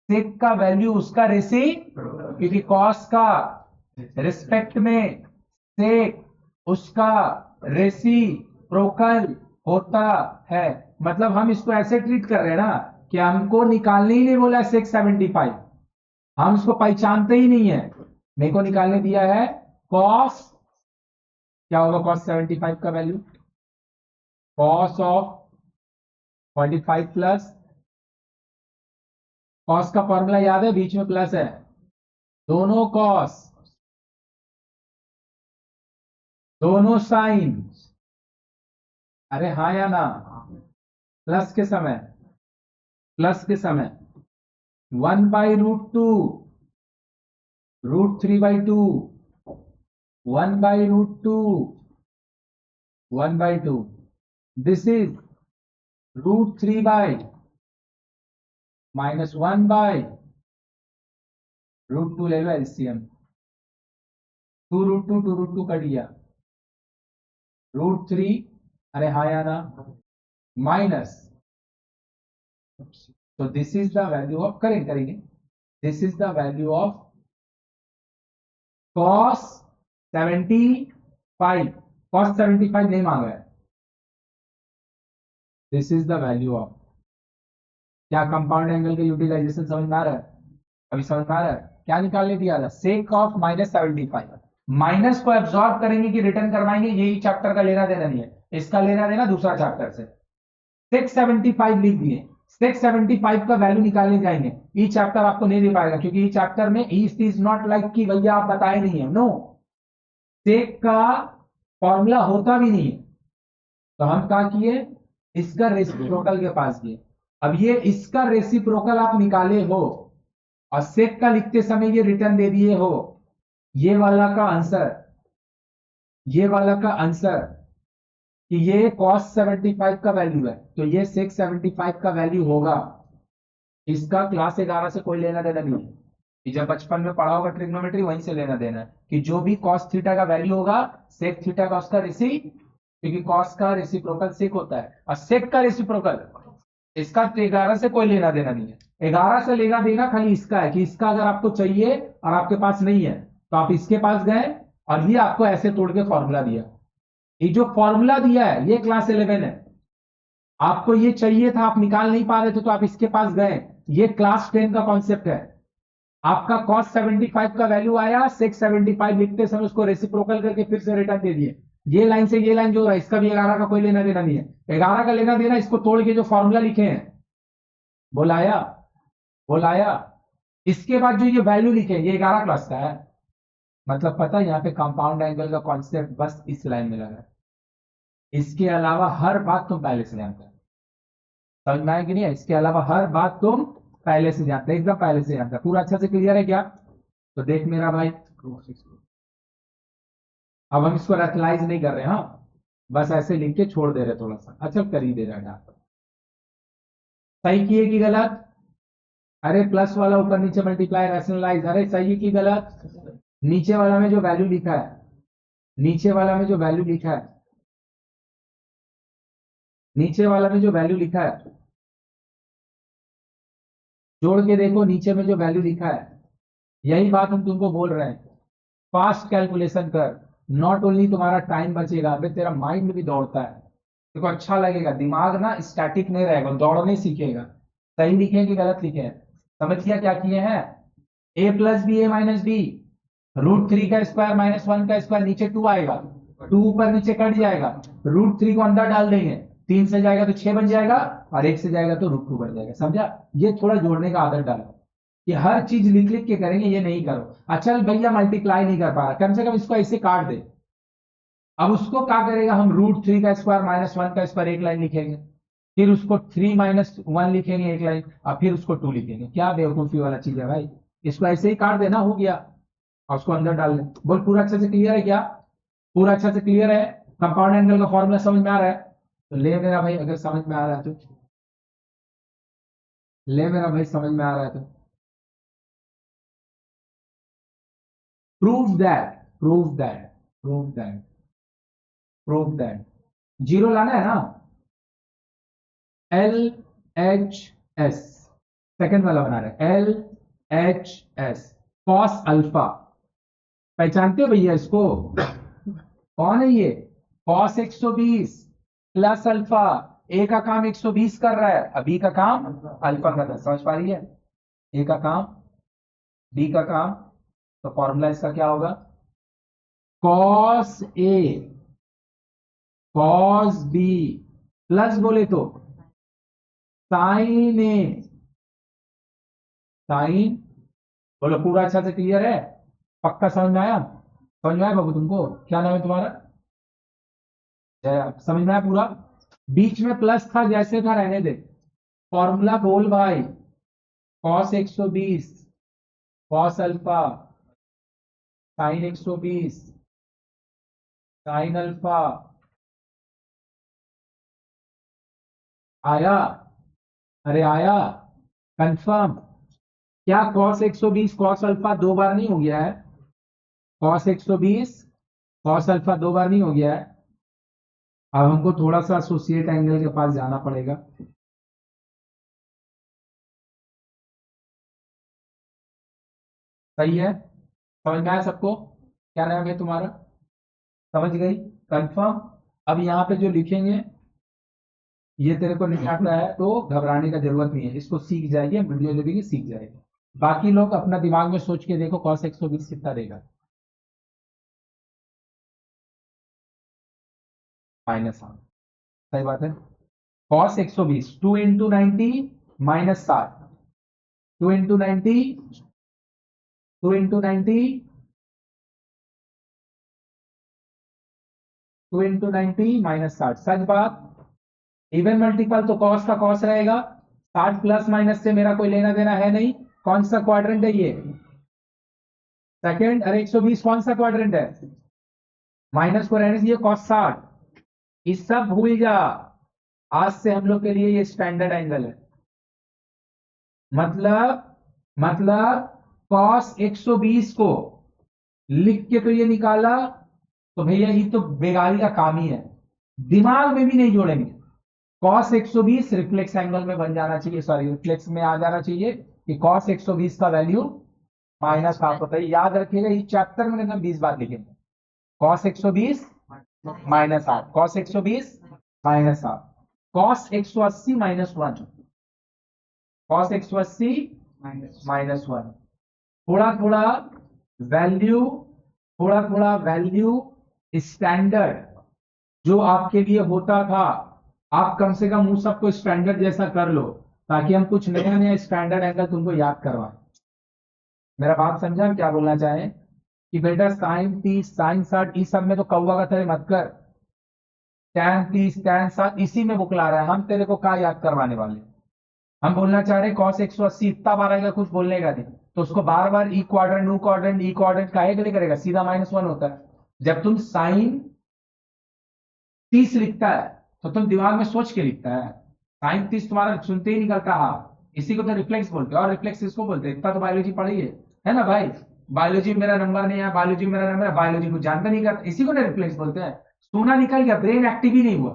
सेक का वैल्यू उसका रेसी, क्योंकि कॉस का रिस्पेक्ट में सेक उसका रेसी प्रोकल होता है। मतलब हम इसको ऐसे ट्रीट कर रहे हैं ना कि हमको निकालने ही नहीं बोला 675, हम इसको पहचानते ही नहीं है। मेरे को निकालने दिया है कॉस, क्या होगा कॉस 75 का value? Cos of 25 plus, cos का फॉर्मूला याद है, बीच में प्लस है, दोनों कॉस दोनों साइन, अरे हाँ या ना? प्लस के समय, प्लस के समय 1/√2, √3/2, 1/√2, 1/2, दिस इज √3 -1/√2। ले लो एलसीएम, 2√2 2√2 कट गया, √3, अरे हाँ या ना, माइनस। तो this is the value of, करेंगे, this is the value of cos 75, cos 75 नहीं मांगा है, this is the value of. क्या कंपाउंड एंगल के यूटिलाइजेशन समझ में आ रहा है? अभी समझ में आ रहा है? क्या निकालने दिया था? सेक ऑफ -75, माइनस को एब्सॉर्ब करेंगे कि रिटर्न करवाएंगे, यही चैप्टर का लेना देना नहीं है, इसका लेना देना दूसरा चैप्टर से। 675 लिख दिए, 675 का वैल्यू निकालने जाएंगे, ई चैप्टर आपको नहीं दे पाएगा, क्योंकि ई चैप्टर में ईस्ट इज नॉट लाइक कि भैया आप बताए नहीं है, नो, सेक का फॉर्मूला होता भी नहीं है। तो हम क्या किए, इसका रेसिप्रोकल के पास गए। अब ये इसका रेसिप्रोकल आप निकाले हो और सेक का लिखते समय ये रिटर्न दे दिए हो, ये वाला का आंसर, ये वाला का आंसर कि ये cos 75 का वैल्यू है, तो ये sec 75 का वैल्यू होगा। इसका क्लास 11 से कोई लेना देना नहीं है, कि जब बचपन में पढ़ा होगा ट्रिग्नोमेट्री, वहीं से लेना देना है कि जो भी cos थीटा का वैल्यू होगा, sec थीटा का उसका रेसी, क्योंकि cos का रेसिप्रोकल sec होता है, और sec का रेसिप्रोकल, इसका 11 से कोई लेना देना नहीं है। 11 से लेना देना खाली इसका है कि इसका अगर आपको चाहिए और आपके पास नहीं है तो आप इसके पास गए और ये आपको ऐसे तोड़ के फॉर्मूला दिया। ये जो फॉर्मूला दिया है ये क्लास 11 है, आपको ये चाहिए था, आप निकाल नहीं पा रहे थे तो आप इसके पास गए, ये क्लास 10 का कॉन्सेप्ट है। आपका cos 75 का वैल्यू आया, sec 75 लिखते समय उसको रेसिप्रोकल करके फिर से रिटर्न दे दिए। ये लाइन से ये लाइन जो है, इसका भी 11 का कोई लेना देना नहीं है, 11 का लेना देना इसको तोड़ के जो फॉर्मूला लिखे हैं, बोलाया बोलाया, इसके बाद जो ये वैल्यू लिखे ये 11 क्लास का है। मतलब पता है यहाँ पे कंपाउंड एंगल का कॉन्सेप्ट बस इस लाइन में लगा है, इसके अलावा हर बात तुम पहले से जानते हो। समझ में आया कि नहीं है? इसके अलावा हर बात तुम पहले से जानते, एकदम पहले से जानते। पूरा अच्छा से क्लियर है क्या? तो देख मेरा भाई, अब हम इसको रैशनलाइज नहीं कर रहे, हाँ, बस ऐसे लिख के छोड़ दे रहे थोड़ा सा, अच्छा कर ही दे रहा है। सही किए कि गलत? अरे प्लस वाला ऊपर नीचे मल्टीप्लाई रैशनलाइज, अरे सही कि गलत? नीचे वाला में जो वैल्यू लिखा है, नीचे वाला में जो वैल्यू लिखा है, नीचे वाला में जो वैल्यू लिखा है, जोड़ के देखो नीचे में जो वैल्यू लिखा है, यही बात हम तुमको बोल रहे हैं। फास्ट कैलकुलेशन कर, नॉट ओनली तुम्हारा टाइम बचेगा, अबे तेरा माइंड भी दौड़ता है, देखो अच्छा लगेगा, दिमाग ना स्टैटिक नहीं रहेगा, दौड़ने सीखेगा। सही लिखे कि गलत लिखे हैं? समझ गया क्या किए हैं? ए प्लस बी, ए माइनस बी, √3 का स्क्वायर माइनस 1 का स्क्वायर, नीचे 2 आएगा, 2 ऊपर नीचे कट जाएगा, √3 को अंदर डाल देंगे, 3 से जाएगा तो 6 बन जाएगा, और 1 से जाएगा तो √2 बन जाएगा। समझा? ये थोड़ा जोड़ने का आदत डालो, कि हर चीज लिख लिख के करेंगे, ये नहीं करो। अच्छा भैया मल्टीप्लाई नहीं कर पा रहा, कम से कम इसको ऐसे काट दे। अब उसको क्या करेगा, हम √3 का स्क्वायर माइनस 1 का स्क्वायर एक लाइन लिखेंगे, फिर उसको 3 माइनस 1 लिखेंगे एक लाइन, और फिर उसको 2 लिखेंगे। क्या बेवकूफी वाला चीज है भाई? इसको ऐसे ही काट देना, हो गया, और उसको अंदर डाल दे। बोल पूरा अच्छे से क्लियर है क्या? पूरा अच्छे से क्लियर है? कंपाउंड एंगल का फॉर्मूला समझ में आ रहा है? तो ले मेरा भाई, अगर समझ में आ रहा है तो ले मेरा भाई, समझ में आ रहा है तो prove that, prove that, prove that, prove that. Zero लाना है ना? LHS, सेकंड वाला बना रहे हैं, LHS, कॉस अल्फा। पहचानते हो भैया इसको? कौन है ये? Cos 120 plus alpha. ए का काम 120 कर रहा है, अब बी का काम अल्फा कर रहा है। समझ पा रही है? ए का काम, बी का काम, तो फॉर्मूला इसका क्या होगा? Cos A cos B, plus बोले तो साइन ए साइन। बोलो पूरा अच्छा से क्लियर है? पक्का समझ में आया? समझ में आया बाबू तुमको? क्या नाम है तुम्हारा? जया। समझ में आया पूरा? बीच में प्लस था, जैसे था रहने दे। फॉर्मूला बोल भाई। Cos 120, cos alpha, sine 120, sine alpha. आया? अरे आया? कंफर्म? क्या कॉस 120 कॉस अल्फा दो बार नहीं हो गया है? कॉस 120 कॉस अल्फा दो बार नहीं हो गया है? अब हमको थोड़ा सा एसोसिएट एंगल के पास जाना पड़ेगा। सही है? समझ में आया सबको? क्या नाम है तुम्हारा? समझ गई? कंफर्म? अब यहाँ पे जो लिखेंगे, ये तेरे को नहीं आता है तो घबराने का जरूरत नहीं है, इसको सीख जाइए, वीडियो जो देगी सीख जाएगी। बाकी लोग अपना दिमाग में सोच के देखो, कॉस 120 कितना देगा? -8। सही बात है। कॉस 120, 2 × 90 -60, 2 × 90, 2 × 90, 2 × 90 -60। सच बात। इवन मल्टीपल तो कॉस का कॉस रहेगा, 60 प्लस माइनस से मेरा कोई लेना देना है नहीं। कौन सा क्वाड्रेंट है ये? सेकंड। अरे 120 कौन सा क्वाड्रेंट है? माइनस को रहने दीजिए, cos 60। ये सब भूल जा, आज से हम लोग के लिए ये स्टैंडर्ड एंगल है। मतलब cos 120 को लिख के तो ये निकाला, तो भैया ये तो बेगारी का काम ही है, दिमाग में भी नहीं जोड़ेंगे। cos 120 रिफ्लेक्स एंगल में बन जाना चाहिए, सॉरी रिफ्लेक्स में आ जाना चाहिए, कि cos 120 का वैल्यू -8 होता है। याद रखिएगा, इस चैप्टर में हम 20 बार लिखेंगे। cos 120 -8, cos 120 -8, cos 180 -1, cos 180 -1। थोड़ा थोड़ा वैल्यू, थोड़ा थोड़ा वैल्यू स्टैंडर्ड जो आपके लिए होता था, आप कम से कम उस सबको स्टैंडर्ड जैसा कर लो, ताकि हम कुछ नया नया स्टैंडर्ड एंगल तुमको याद करवाएं। मेरा बात समझा क्या बोलना चाहे? कि बेटा साइन 30 साइन 60 इस सब में तो कौवा का तरह मत कर, tan 30 tan 60 इसी में बुकला रहा है, हम तेरे को क्या याद करवाने वाले? हम बोलना चाह रहे हैं cos 180 इतना बार आएगा, कुछ बोलने का नहीं, तो उसको बार बार ई क्वाड्रेंट न्यू क्वाड्रेंट ई क्वाड्रेंट काहे के लिए करेगा? सीधा -1 होता है। जब तुम साइन 30 लिखता है तो तुम दिमाग में सोच के लिखता है, साइन 30 तुम्हारा सुनते ही निकल रहा, इसी को तो रिफ्लेक्स बोलते हैं। और रिफ्लेक्स इसको बोलते हैं, इतना तो बायोलॉजी पढ़ी है ना भाई। बायोलॉजी में मेरा नंबर नहीं है, बायोलॉजी में मेरा नंबर है, बायोलॉजी को जानता नहीं करता, इसी को ना रिफ्लेक्स बोलते हैं। सोना निकल गया, ब्रेन एक्टिव ही नहीं हुआ।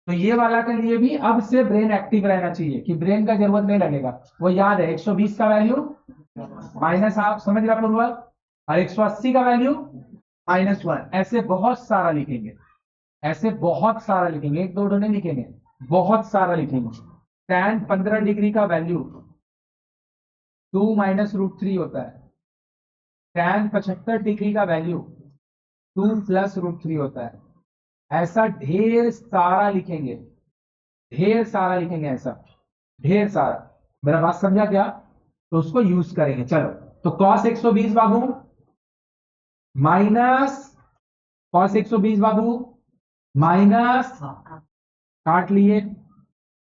तो ये वाला के लिए भी अब से ब्रेन एक्टिव रहना चाहिए, कि ब्रेन का जरूरत नहीं लगेगा। वो याद है 120 का वैल्यू माइनस, आप समझ रहे पूर्वा, और 180 का वैल्यू -1। ऐसे बहुत सारा लिखेंगे, ऐसे बहुत सारा लिखेंगे, एक दो नहीं लिखेंगे, बहुत सारा लिखेंगे। tan 15 डिग्री का वैल्यू 2 माइनस √3 होता है। tan 75 डिग्री का वैल्यू 2 प्लस √3 होता है। ऐसा ढेर सारा लिखेंगे, ढेर सारा लिखेंगे, ऐसा ढेर सारा। मेरा बात समझा क्या? तो उसको यूज करेंगे। चलो, तो cos 120 बाबू माइनस, cos 120 बाबू माइनस, काट लिए,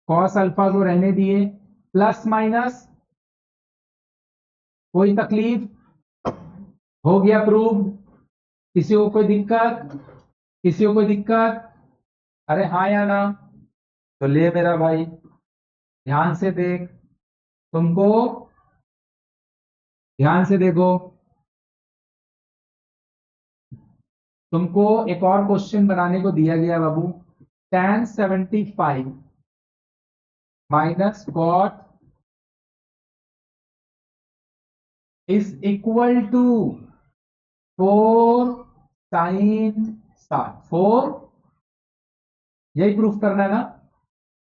cos अल्फा को रहने दिए, प्लस माइनस, कोई तकलीफ, हो गया प्रूव। किसी को कोई दिक्कत, किसी को कोई दिक्कत? अरे हाँ या ना? तो ले मेरा भाई, ध्यान से देख, तुमको ध्यान से देखो, तुमको एक और क्वेश्चन बनाने को दिया गया बाबू। tan 75 माइनस cot is equal to 4 sin 60। 4, यही प्रूफ करना है ना?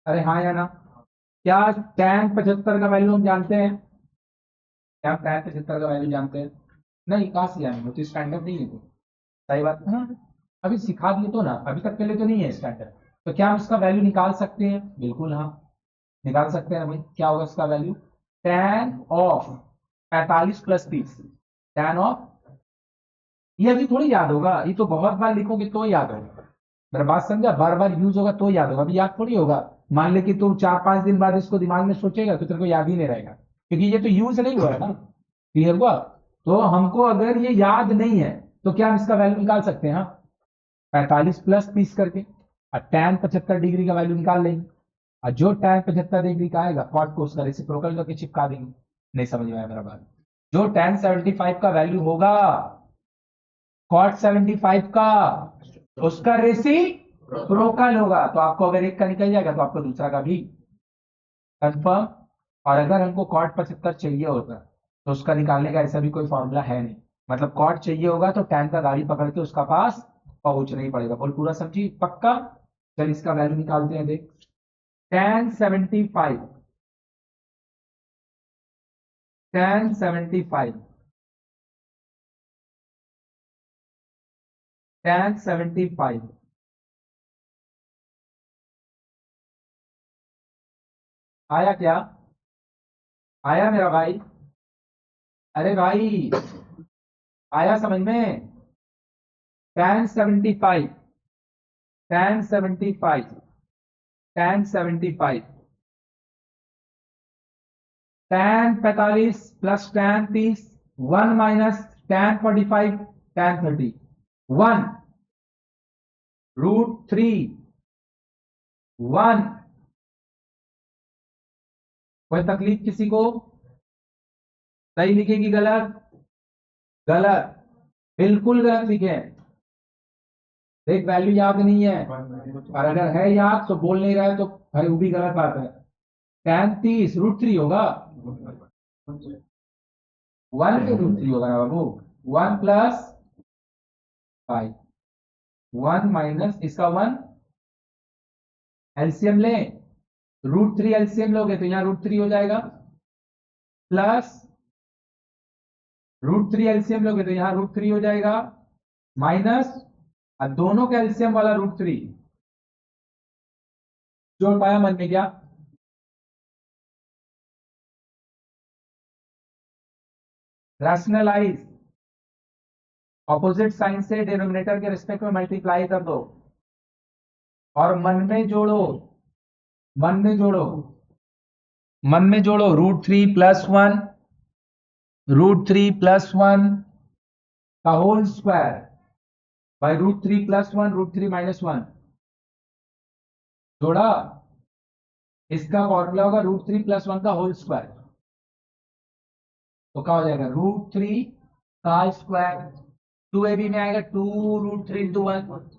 अरे हाँ या ना? क्या tan 75 का वैल्यू हम जानते हैं? क्या tan 75 का वैल्यू जानते हैं? नहीं, कहां से जानेंगे, तो स्टैंडर्ड नहीं है तो। सही बात है। अभी सिखा दिए तो ना, अभी तक के लिए तो नहीं है स्टैंडर्ड। तो क्या हम इसका वैल्यू निकाल सकते हैं? बिल्कुल हाँ, निकाल सकते हैं भाई। क्या होगा इसका value? tan of 45 plus 30, tan of, ये अभी थोड़ी याद होगा, ये तो बहुत बार लिखोगे तो याद होगा। मेरा बात समझा? बार बार यूज होगा तो याद होगा, अभी याद थोड़ी होगा। मान ले कि तू 4-5 दिन बाद इसको दिमाग में सोचेगा तो तेरे को याद ही नहीं रहेगा, क्योंकि ये तो यूज नहीं हुआ है ना। क्लियर हुआ? तो हमको अगर ये याद नहीं है तो क्या हम इसका वैल्यू निकाल सकते हैं? हाँ, 45 प्लस 30 करके, और tan 75 डिग्री का वैल्यू निकाल लेंगे। और जो tan 75 डिग्री का आएगा, कॉट को उसका रेसिप्रोकल करके चिपका देंगे। नहीं समझ में आया मेरा बात? जो tan 75 का वैल्यू होगा cot 75 का, उसका रेसिप्रोकल होगा। तो आपको अगर एक का निकल जाएगा तो आपको दूसरा का भी कंफर्म। और अगर हमको cot 75 चाहिए होता तो उसका निकालने का ऐसा भी कोई फॉर्मूला है नहीं। मतलब cot चाहिए होगा तो tan का गाड़ी पकड़ के उसका पास पहुंचना ही पड़ेगा। बोल पूरा समझी? पक्का? चल इसका वैल्यू निकालते हैं, देख। tan 75, tan 75, tan 75 आया क्या? आया मेरा भाई? अरे भाई, आया समझ में? tan 75, tan 75, tan 75, tan 45 plus tan 30, 1 minus tan 45, tan 30, 1 √3, 1। कोई तकलीफ किसी को? सही लिखेगी गलत? गलत, बिल्कुल गलत लिखे। देख, वैल्यू याद नहीं है, और अगर है याद तो बोल नहीं रहा है, तो भाई वो भी गलत बात है। tan 30 √3 होगा, 1 के √3 होगा ना बाबू। 1 प्लस 5, 1 माइनस इसका 1, एलसीएम ले, √3 एलसीएम लोगे तो यहाँ √3 हो जाएगा, प्लस √3 एलसीएम लोगे तो यहाँ √3 हो जाएगा, माइनस, और दोनों का एलसीएम वाला √3। जोड़ पाया मन में क्या? रैशनलाइज, ऑपोजिट साइन से डिनोमिनेटर के रिस्पेक्ट में मल्टीप्लाई कर दो, और मन में जोड़ो, मन में जोड़ो, मन में जोड़ो, √3 + 1, √3 + 1 का होल स्क्वायर बाय √3 + 1, √3 - 1। जोड़ा? इसका फॉर्मूला होगा √3 + 1 का होल स्क्वायर। तो क्या हो जाएगा, √3 का स्क्वायर। 2ab में आएगा 2√3 × 1,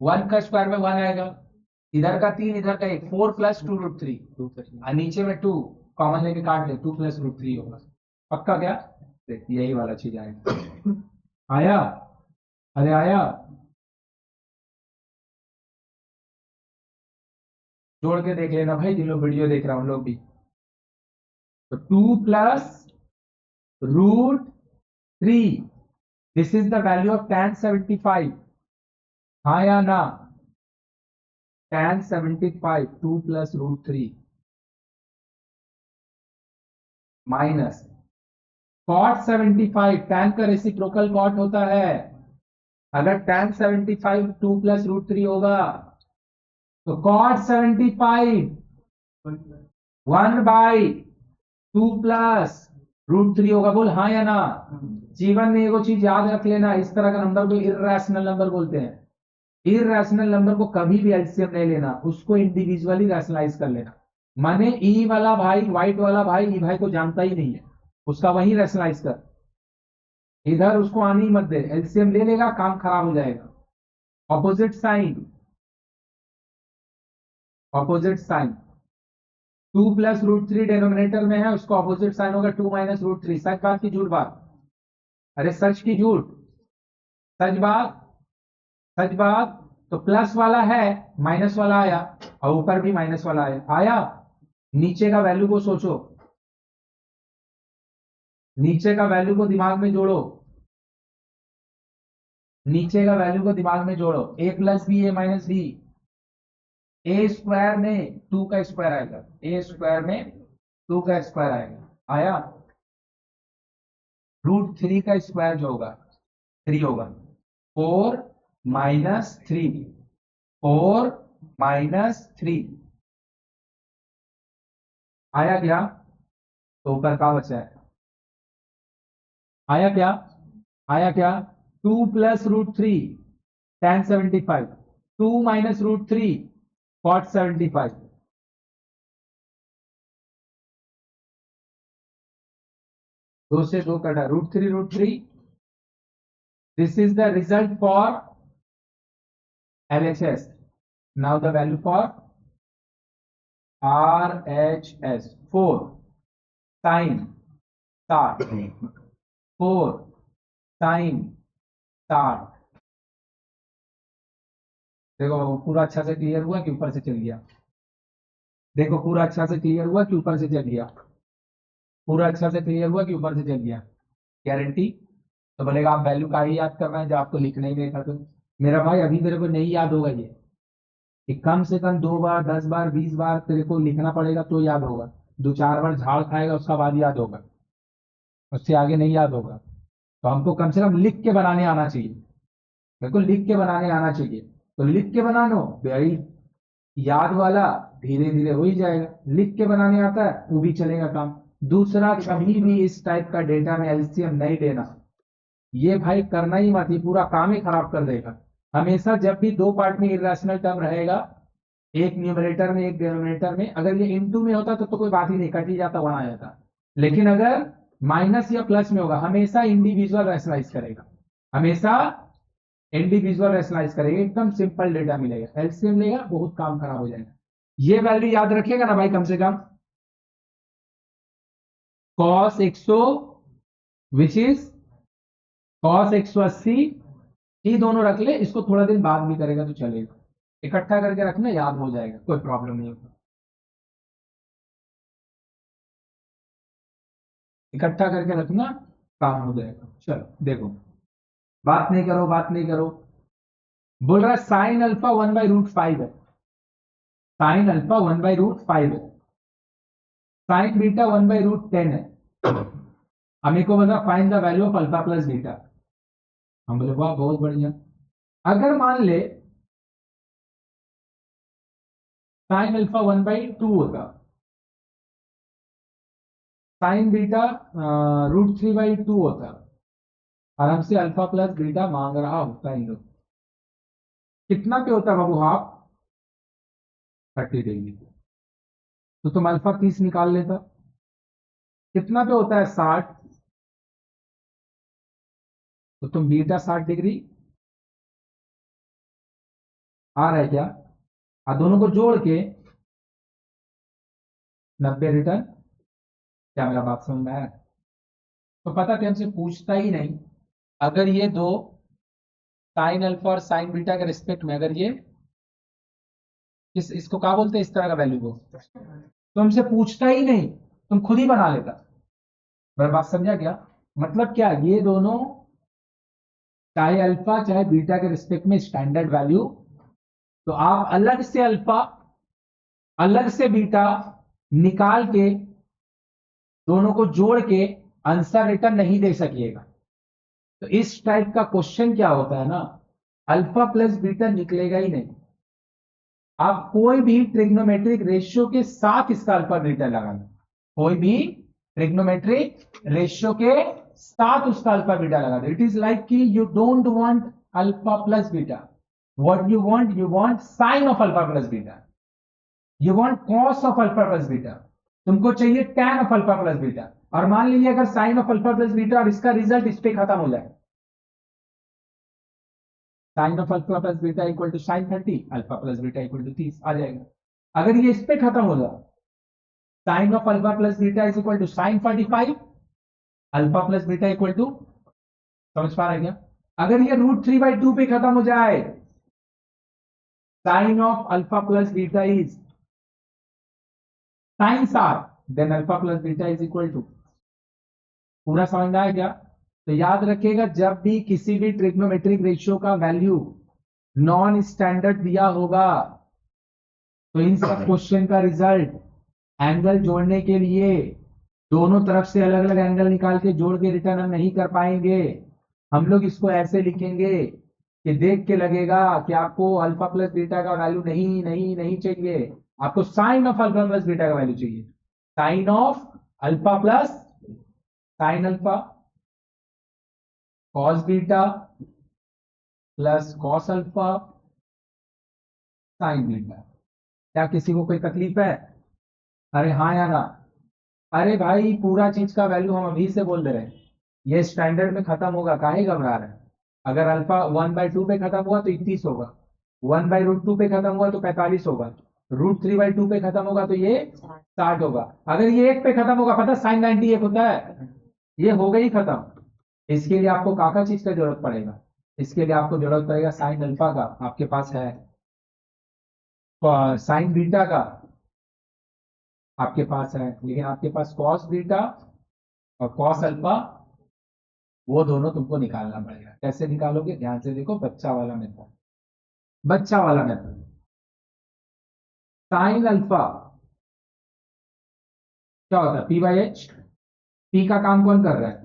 1 का स्क्वायर में 1 आएगा, इधर का 3 इधर का 1, 4 + 2√3, और नीचे में 2 कॉमन लेके काट ले, 2 + √3 होगा। पक्का क्या, यही वाला चीज आएगा। आया, अरे आया, जोड़ के देख लेना भाई, जिन लोग वीडियो देख रहा हूं लोग भी। तो 2 + √3, this is the value of tan 75। हाँ या ना, tan 75, 2 + √3 माइनस cot 75, tan का रेसिप्रोकल cot होता है। अगर tan 75 2 + √3 होगा तो cot 75 1/2 + √3 होगा। बोल हाँ या ना। जीवन में एगो चीज याद रख लेना, इस तरह का नंबर को इर्रेशनल नंबर बोलते हैं। इर्रेशनल नंबर को कभी भी एलसीएम नहीं लेना, उसको इंडिविजुअली रैशनलाइज कर लेना। माने ई वाला भाई, व्हाइट वाला भाई ई भाई को जानता ही नहीं है, उसका वही रैशनलाइज कर, इधर उसको आने ही मत दे, एलसीएम ले लेगा काम खराब हो जाएगा। Opposite sign, opposite sign, 2 + √3 denominator में है, उसका ऑपोजिट साइन होगा 2 - √3। सच बात की झूठ बात, अरे सच की झूठ, सच बात, सच बात। तो प्लस वाला है, माइनस वाला आया, और ऊपर भी माइनस वाला आया, आया। नीचे का वैल्यू को सोचो, नीचे का वैल्यू को दिमाग में जोड़ो, नीचे का वैल्यू को दिमाग में जोड़ो, a + b, a - b, A square में 2 का स्क्वायर आएगा, ए स्क्वायर में 2 का स्क्वायर आएगा, आया। √3 का स्क्वायर जो होगा 3 होगा, 4 - 3, 4 - 3 आया क्या। तो ऊपर का बचा है, आया क्या, आया क्या। 2 + √3 tan 75, 2 - √3 cot 75। 2 से 2 कटा, √3 this is the result for LHS। Now the value for RHS, 4 sin 60, 4 sin 60। देखो पूरा अच्छा से क्लियर हुआ कि ऊपर से चल गया, देखो पूरा अच्छा से क्लियर हुआ कि ऊपर से चल गया, पूरा अच्छा से क्लियर हुआ कि ऊपर से चल गया, गारंटी। तो बोलेगा आप वैल्यू का ही याद कर रहे हैं जो आपको लिखना ही नहीं था। तो मेरा भाई अभी तेरे को नहीं याद होगा ये, कि कम से कम 2 बार 10 बार 20 बार तेरे को लिखना पड़ेगा तो याद होगा। 2 4 बार झाड़ खाएगा उसका बाद याद होगा, उससे आगे नहीं याद होगा। तो हमको कम से कम लिख के बनाने आना चाहिए, बिल्कुल लिख के बनाने आना चाहिए। तो लिख के बना लो भाई, याद वाला धीरे धीरे हो ही जाएगा, लिख के बनाने आता है वो भी चलेगा काम। दूसरा, कभी भी इस टाइप का डेटा में एलसीएम नहीं लेना, ये भाई करना ही मत, ये पूरा काम ही खराब कर देगा। हमेशा जब भी दो पार्ट में इरेशनल टर्म रहेगा, एक न्यूमरेटर में एक डिनोमिनेटर में, अगर ये इनटू में होता तो कोई बात ही नहीं, कट ही जाता, वहां आ जाता। लेकिन अगर माइनस या प्लस में होगा, हमेशा इंडिविजुअल रैशनलाइज करेगा, हमेशा इंडिविजुअल रैशनलाइज करेगा, एकदम सिंपल डेटा मिलेगा। एलसीएम लेगा बहुत काम खराब हो जाएगा। ये वैल्यू याद रखिएगा ना भाई, कम से कम cos 100 विच इज cos 180, ये दोनों रख ले, इसको थोड़ा दिन बाद भी करेगा तो चलेगा, इकट्ठा करके रखना, याद हो जाएगा, कोई प्रॉब्लम नहीं होगा। इकट्ठा करके रखना, काम हो जाएगा। चलो देखो, बात नहीं करो, बात नहीं करो। बोल रहा है साइन अल्फा 1/√5 है, साइन अल्फा 1/√5 है, साइन बीटा 1/√10 है। हमें को बता find the value of alpha plus beta. हम बोले वाह बहुत बढ़िया। अगर मान ले साइन अल्फा 1/2 होता, साइन बीटा √3/2 होता, और हमसे अल्फा प्लस बीटा मांग रहा होता इन लोग, कितना पे होता बाबू, हाफ 30 डिग्री। तो तुम अल्फा 30 निकाल लेता। कितना पे होता है 60, तो तुम बीटा 60 डिग्री आ रहा है क्या, दोनों को जोड़ के 90 रिटर्न। क्या मेरा बात समझ में आया? तो पता कि हमसे पूछता ही नहीं, अगर ये दो साइन अल्फा और साइन बीटा के रिस्पेक्ट में, अगर ये इसको क्या बोलते हैं, इस तरह का वैल्यू को, तो हमसे पूछता ही नहीं, तुम खुद ही बना लेता। मेरा बात समझा क्या? मतलब क्या, ये दोनों चाहे अल्फा चाहे बीटा के रिस्पेक्ट में स्टैंडर्ड वैल्यू, तो आप अलग से अल्फा अलग से बीटा निकाल के दोनों को जोड़ के आंसर रिटर्न नहीं दे सकिएगा। तो इस टाइप का क्वेश्चन क्या होता है ना, अल्फा प्लस बीटा निकलेगा ही नहीं। आप कोई भी ट्रिग्नोमेट्रिक रेशियो के साथ इसका अल्फा बीटा लगाना, कोई भी ट्रिग्नोमेट्रिक रेशियो के साथ उसका अल्फा बीटा लगा दो। इट इज लाइक कि you don't want alpha plus beta, what you want sine of alpha plus beta, you want cos of alpha plus beta, तुमको चाहिए tan of alpha plus beta. और मान लीजिए अगर sine of alpha plus beta और इसका result इस पे खत्म हो जाए, sine of alpha plus beta equal to sine 30, alpha plus beta equal to 30 आ जाएगा। अगर ये इस पे खत्म हो जाए, sine of alpha plus beta is equal to sine 45, alpha plus beta equal to, समझ पा रहे क्या? अगर ये √3/2 पे खत्म हो जाए, sine of alpha plus beta is sine 7, then alpha plus beta is equal to, पूरा समझ में आया क्या? तो याद रखिएगा, जब भी किसी भी ट्रिग्नोमेट्रिक रेशियो का वैल्यू नॉन स्टैंडर्ड दिया होगा, तो इन सब क्वेश्चन का रिजल्ट एंगल जोड़ने के लिए दोनों तरफ से अलग अलग एंगल निकाल के जोड़ के रिटर्न हम नहीं कर पाएंगे। हम लोग इसको ऐसे लिखेंगे कि देख के लगेगा कि आपको अल्फा प्लस बीटा का वैल्यू नहीं नहीं नहीं चाहिए, आपको sine of alpha plus beta का वैल्यू चाहिए। Sine of alpha plus sine alpha cos beta plus cos alpha sine beta. क्या किसी को कोई तकलीफ है? अरे हाँ या ना? अरे भाई, पूरा चीज का वैल्यू हम अभी से बोल दे रहे हैं, ये स्टैंडर्ड में खत्म होगा, काहे घबरा रहे हैं? अगर अल्फा 1/2 पे खत्म हुआ तो 31 होगा, 1/√2 पे खत्म हुआ तो 45 होगा, √3/2 पे खत्म होगा तो ये 60 होगा। अगर ये 1 पे खत्म होगा, पता साइन 98 होता है, ये हो गई खत्म। इसके लिए आपको काका चीज का जरूरत पड़ेगा, इसके लिए आपको जरूरत पड़ेगा साइन अल्फा का, आपके पास है, साइन बीटा का आपके पास है, लेकिन आपके पास कॉस बीटा और कॉस अल्फा, वो दोनों तुमको निकालना पड़ेगा। कैसे निकालोगे? ध्यान से देखो, बच्चा वाला मेथड, बच्चा वाला मेथड। साइन अल्फा क्या होता है? P/H। P का काम कौन कर रहा है?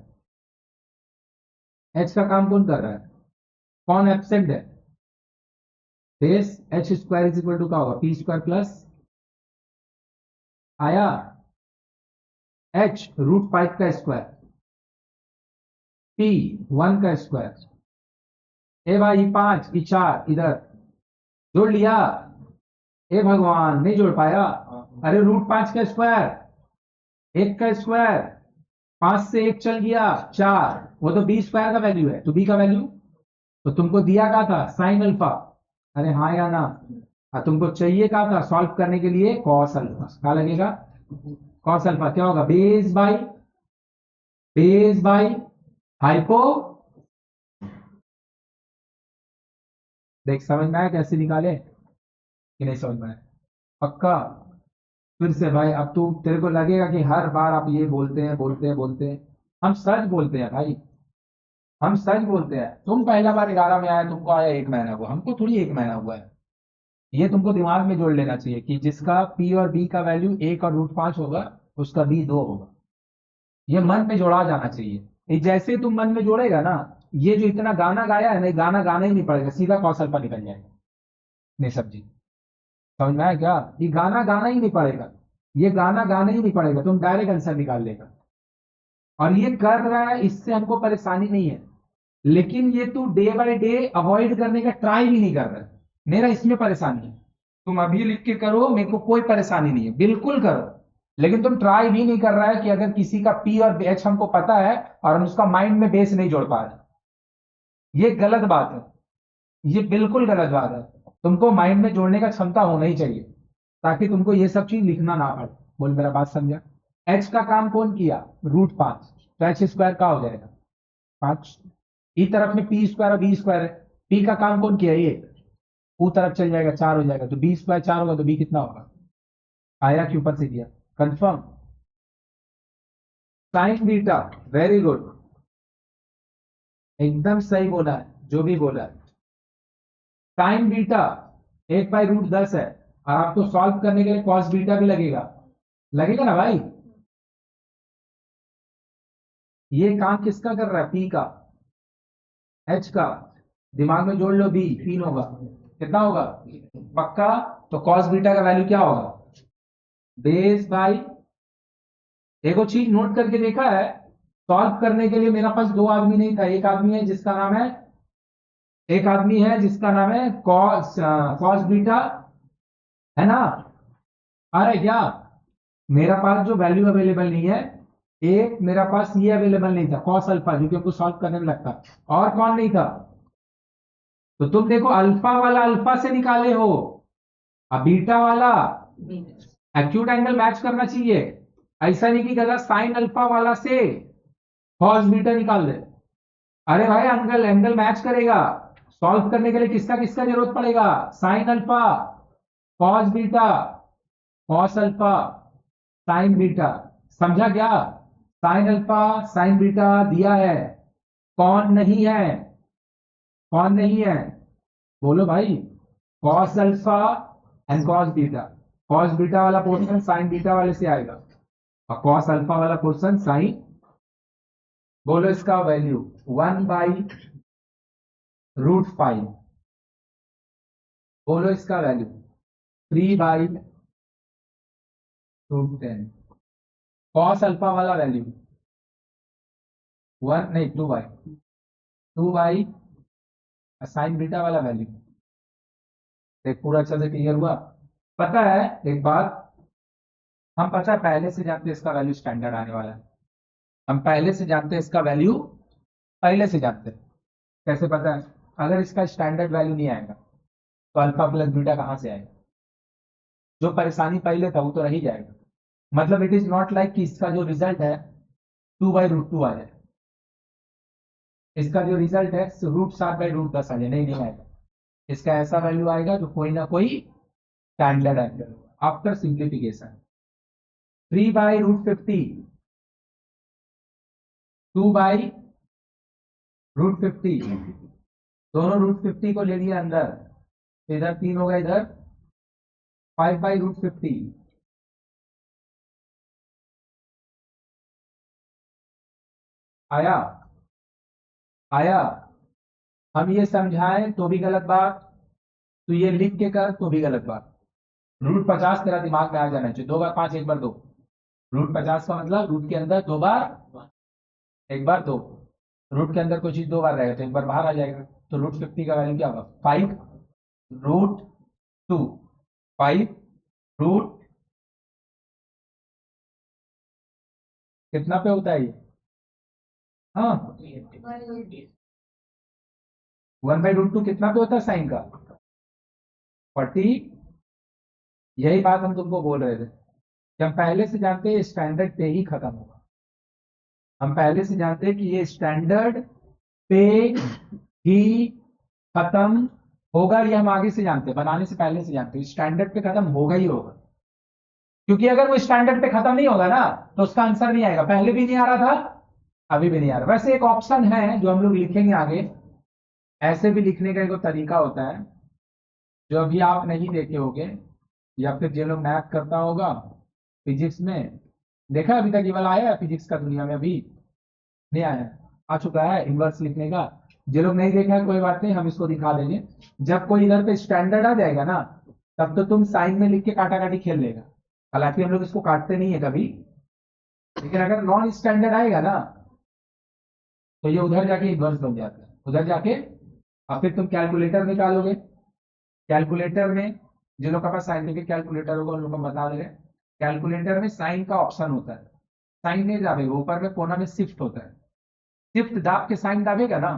H का काम कौन कर रहा है? कौन एब्सेंट है? Base H² is equal to क्या होगा? P² प्लस आया H √5 का स्क्वायर, P 1 का स्क्वायर। ए भाई 5 की 4 इधर जोड़ लिया, ए भगवान नहीं जोड़ पाया। अरे √5 का स्क्वायर, 1 का स्क्वायर, 5 से 1 चल गया 4, वो तो B² का वैल्यू है, तो B का वैल्यू तो तुमको दिया क्या था? Sine alpha. अरे हाँ या ना? तुमको चाहिए क्या था सॉल्व करने के लिए? Cos alpha. क्या लगेगा? कॉस अल्फा क्या होगा? Base by hypo. देख समझ में आया कैसे निकाले कि नहीं समझ में आया? पक्का? फिर से भाई, अब तू तेरे को लगेगा कि हर बार आप ये बोलते हैं। हम सच बोलते हैं भाई, हम सच बोलते हैं। तुम पहला बार 11 में आए, तुमको आया 1 महीना हुआ, हमको थोड़ी 1 महीना हुआ है। ये तुमको दिमाग में जोड़ लेना चाहिए कि जिसका P और B का वैल्यू 1 और √5 होगा, उसका B 2 होगा। ये मन में जोड़ा जाना चाहिए। ये जैसे तुम मन में जोड़ेगा ना, ये जो इतना गाना गाया है ना, गाना गाना ही नहीं पड़ेगा, सीधा कौशल पर निकल जाएगा। नहीं सब्जी समझ में आया क्या? ये गाना गाना ही नहीं पड़ेगा, ये गाना गाना ही नहीं पड़ेगा, तुम डायरेक्ट आंसर निकाल लेगा। और ये कर रहा है, इससे हमको परेशानी नहीं है, लेकिन ये तू डे बाय डे अवॉइड करने का ट्राई भी नहीं कर रहा है, मेरा इसमें परेशानी है। तुम अभी लिख के करो, मेरे को कोई परेशानी नहीं है, बिल्कुल करो। लेकिन तुम ट्राई भी नहीं कर रहा है कि अगर किसी का पी और एच हमको पता है और हम उसका माइंड में बेस नहीं जोड़ पा रहे, ये गलत बात है, ये बिल्कुल गलत बात है। तुमको माइंड में जोड़ने का क्षमता होना ही चाहिए, ताकि तुमको ये सब चीज लिखना ना पड़े। बोल, मेरा बात समझा? एच का काम कौन किया? √5, तो एच स्क्वायर का हो जाएगा 5। ई तरफ में पी स्क्वायर और बी स्क्वायर है, पी का काम कौन किया? ये ऊ तरफ चल जाएगा, 4 हो जाएगा, तो बी स्क्वायर 4 होगा, तो बी कितना होगा? आया कि ऊपर से दिया? Confirm? Sign beta, very good, एकदम सही बोला है जो भी बोला है। साइन बीटा 1/√10 है, और आपको सॉल्व करने के लिए कॉस बीटा भी लगेगा, लगेगा ना भाई? ये काम किसका कर रहा है? पी का। एच का दिमाग में जोड़ लो, बी 3 होगा, कितना होगा? पक्का? तो कॉस बीटा का वैल्यू क्या होगा? बेस बाई, एक चीज नोट करके देखा है, सॉल्व करने के लिए मेरा पास दो आदमी नहीं था, एक आदमी है जिसका नाम है, एक आदमी है जिसका नाम है कॉस कॉस बीटा, है ना? अरे क्या, मेरा पास जो वैल्यू अवेलेबल नहीं है, एक मेरा पास ये अवेलेबल नहीं था कॉस अल्फा, जो कि आपको सॉल्व करने में लगता, और कौन नहीं था? तो तुम देखो, अल्फा वाला अल्फा से निकाले हो, अब बीटा वाला एक्यूट एंगल मैच करना चाहिए। ऐसा नहीं कि गलत साइन अल्फा वाला से कॉस बीटा निकाल दे। अरे भाई, एंगल एंगल मैच करेगा। सॉल्व करने के लिए किसका किसका जरूरत पड़ेगा? Sign alpha, cos beta, cos alpha, sine beta. समझा क्या? साइन अल्फा, साइन बीटा दिया है, कौन नहीं है? कौन नहीं है? बोलो भाई। Cos alpha and cos beta, cos beta वाला पोर्शन साइन बीटा वाले से आएगा, और कॉस अल्फा वाला पोर्शन साइन। बोलो इसका वैल्यू 1/√5। बोलो इसका वैल्यू 3/√10। कॉस अल्फा वाला वैल्यू 1 नहीं 2/2 साइन बीटा वाला वैल्यू। एक पूरा अच्छे से क्लियर हुआ? पता है एक बात, हम पता है पहले से जानते हैं इसका वैल्यू स्टैंडर्ड आने वाला है। हम पहले से जानते हैं इसका वैल्यू, पहले से जानते हैं। कैसे पता है? अगर इसका स्टैंडर्ड वैल्यू नहीं आएगा तो अल्फा प्लस बीटा कहां से आएगा? जो परेशानी पहले था वो तो रह ही जाएगा। मतलब इट इज नॉट लाइक कि इसका जो रिजल्ट है 2/√2 आ जाए, इसका जो रिजल्ट है √7/√10 आ जाए, नहीं नहीं आएगा। इसका ऐसा वैल्यू आएगा जो कोई ना कोई स्टैंडर्ड एंगल आफ्टर सिंप्लीफिकेशन। 3/√50, 2/√50, दोनों √50 को ले लिया अंदर, तो इधर 3 होगा, इधर 5/√50। आया? आया? हम ये समझाएं तो भी गलत बात, तो ये लिख के कर तो भी गलत बात। √50 तेरा दिमाग में आ जाना चाहिए, 2 बार 5 1 बार 2। √50 का मतलब रूट के अंदर 2 बार 1 बार 2, रूट के अंदर कोई चीज 2 बार रहेगा तो 1 बार बाहर आ जाएगा। तो √50 का वैल्यू क्या होगा? 5√2, 5 रूट कितना पे होता है ये? हाँ, 1/√2 कितना पे होता है साइन का? 40। यही बात हम तुमको बोल रहे थे कि हम पहले से जानते हैं स्टैंडर्ड पे ही खत्म होगा। हम पहले से जानते हैं कि ये स्टैंडर्ड पे ही खत्म होगा, ये हम आगे से जानते हैं, बनाने से पहले से जानते हैं स्टैंडर्ड पे खत्म होगा ही होगा। क्योंकि अगर वो स्टैंडर्ड पे खत्म नहीं होगा ना, तो उसका आंसर नहीं आएगा। पहले भी नहीं आ रहा था, अभी भी नहीं आ रहा। वैसे एक ऑप्शन है जो हम लोग लिखेंगे आगे, ऐसे भी लिखने का एक तरीका होता है जो अभी आप नहीं देखे होगे, या फिर जो लोग मैथ करता होगा फिजिक्स में, देखा अभी तक ये वाला आया है फिजिक्स का दुनिया में? अभी नहीं आया, आ चुका है इनवर्स लिखने का। जो लोग नहीं देखा है कोई बात नहीं, हम इसको दिखा देंगे। जब कोई इधर पे स्टैंडर्ड आ जाएगा ना, तब तो तुम साइन में लिख के काटा काटी खेल लेगा। हालांकि हम लोग इसको काटते नहीं है कभी, लेकिन अगर नॉन स्टैंडर्ड आएगा ना, तो ये उधर जाके इनवर्स बन जाता है, उधर जाके। और फिर तुम कैलकुलेटर निकालोगे, कैलकुलेटर में जिन लोग के पास साइंटिफिक कैलकुलेटर होगा उन लोग को बता दे रहे हैं। कैलकुलेटर में साइन का ऑप्शन होता है, साइन नहीं दाबेगा, ऊपर में कोना में शिफ्ट होता है, शिफ्ट दाब के साइन दाबेगा ना,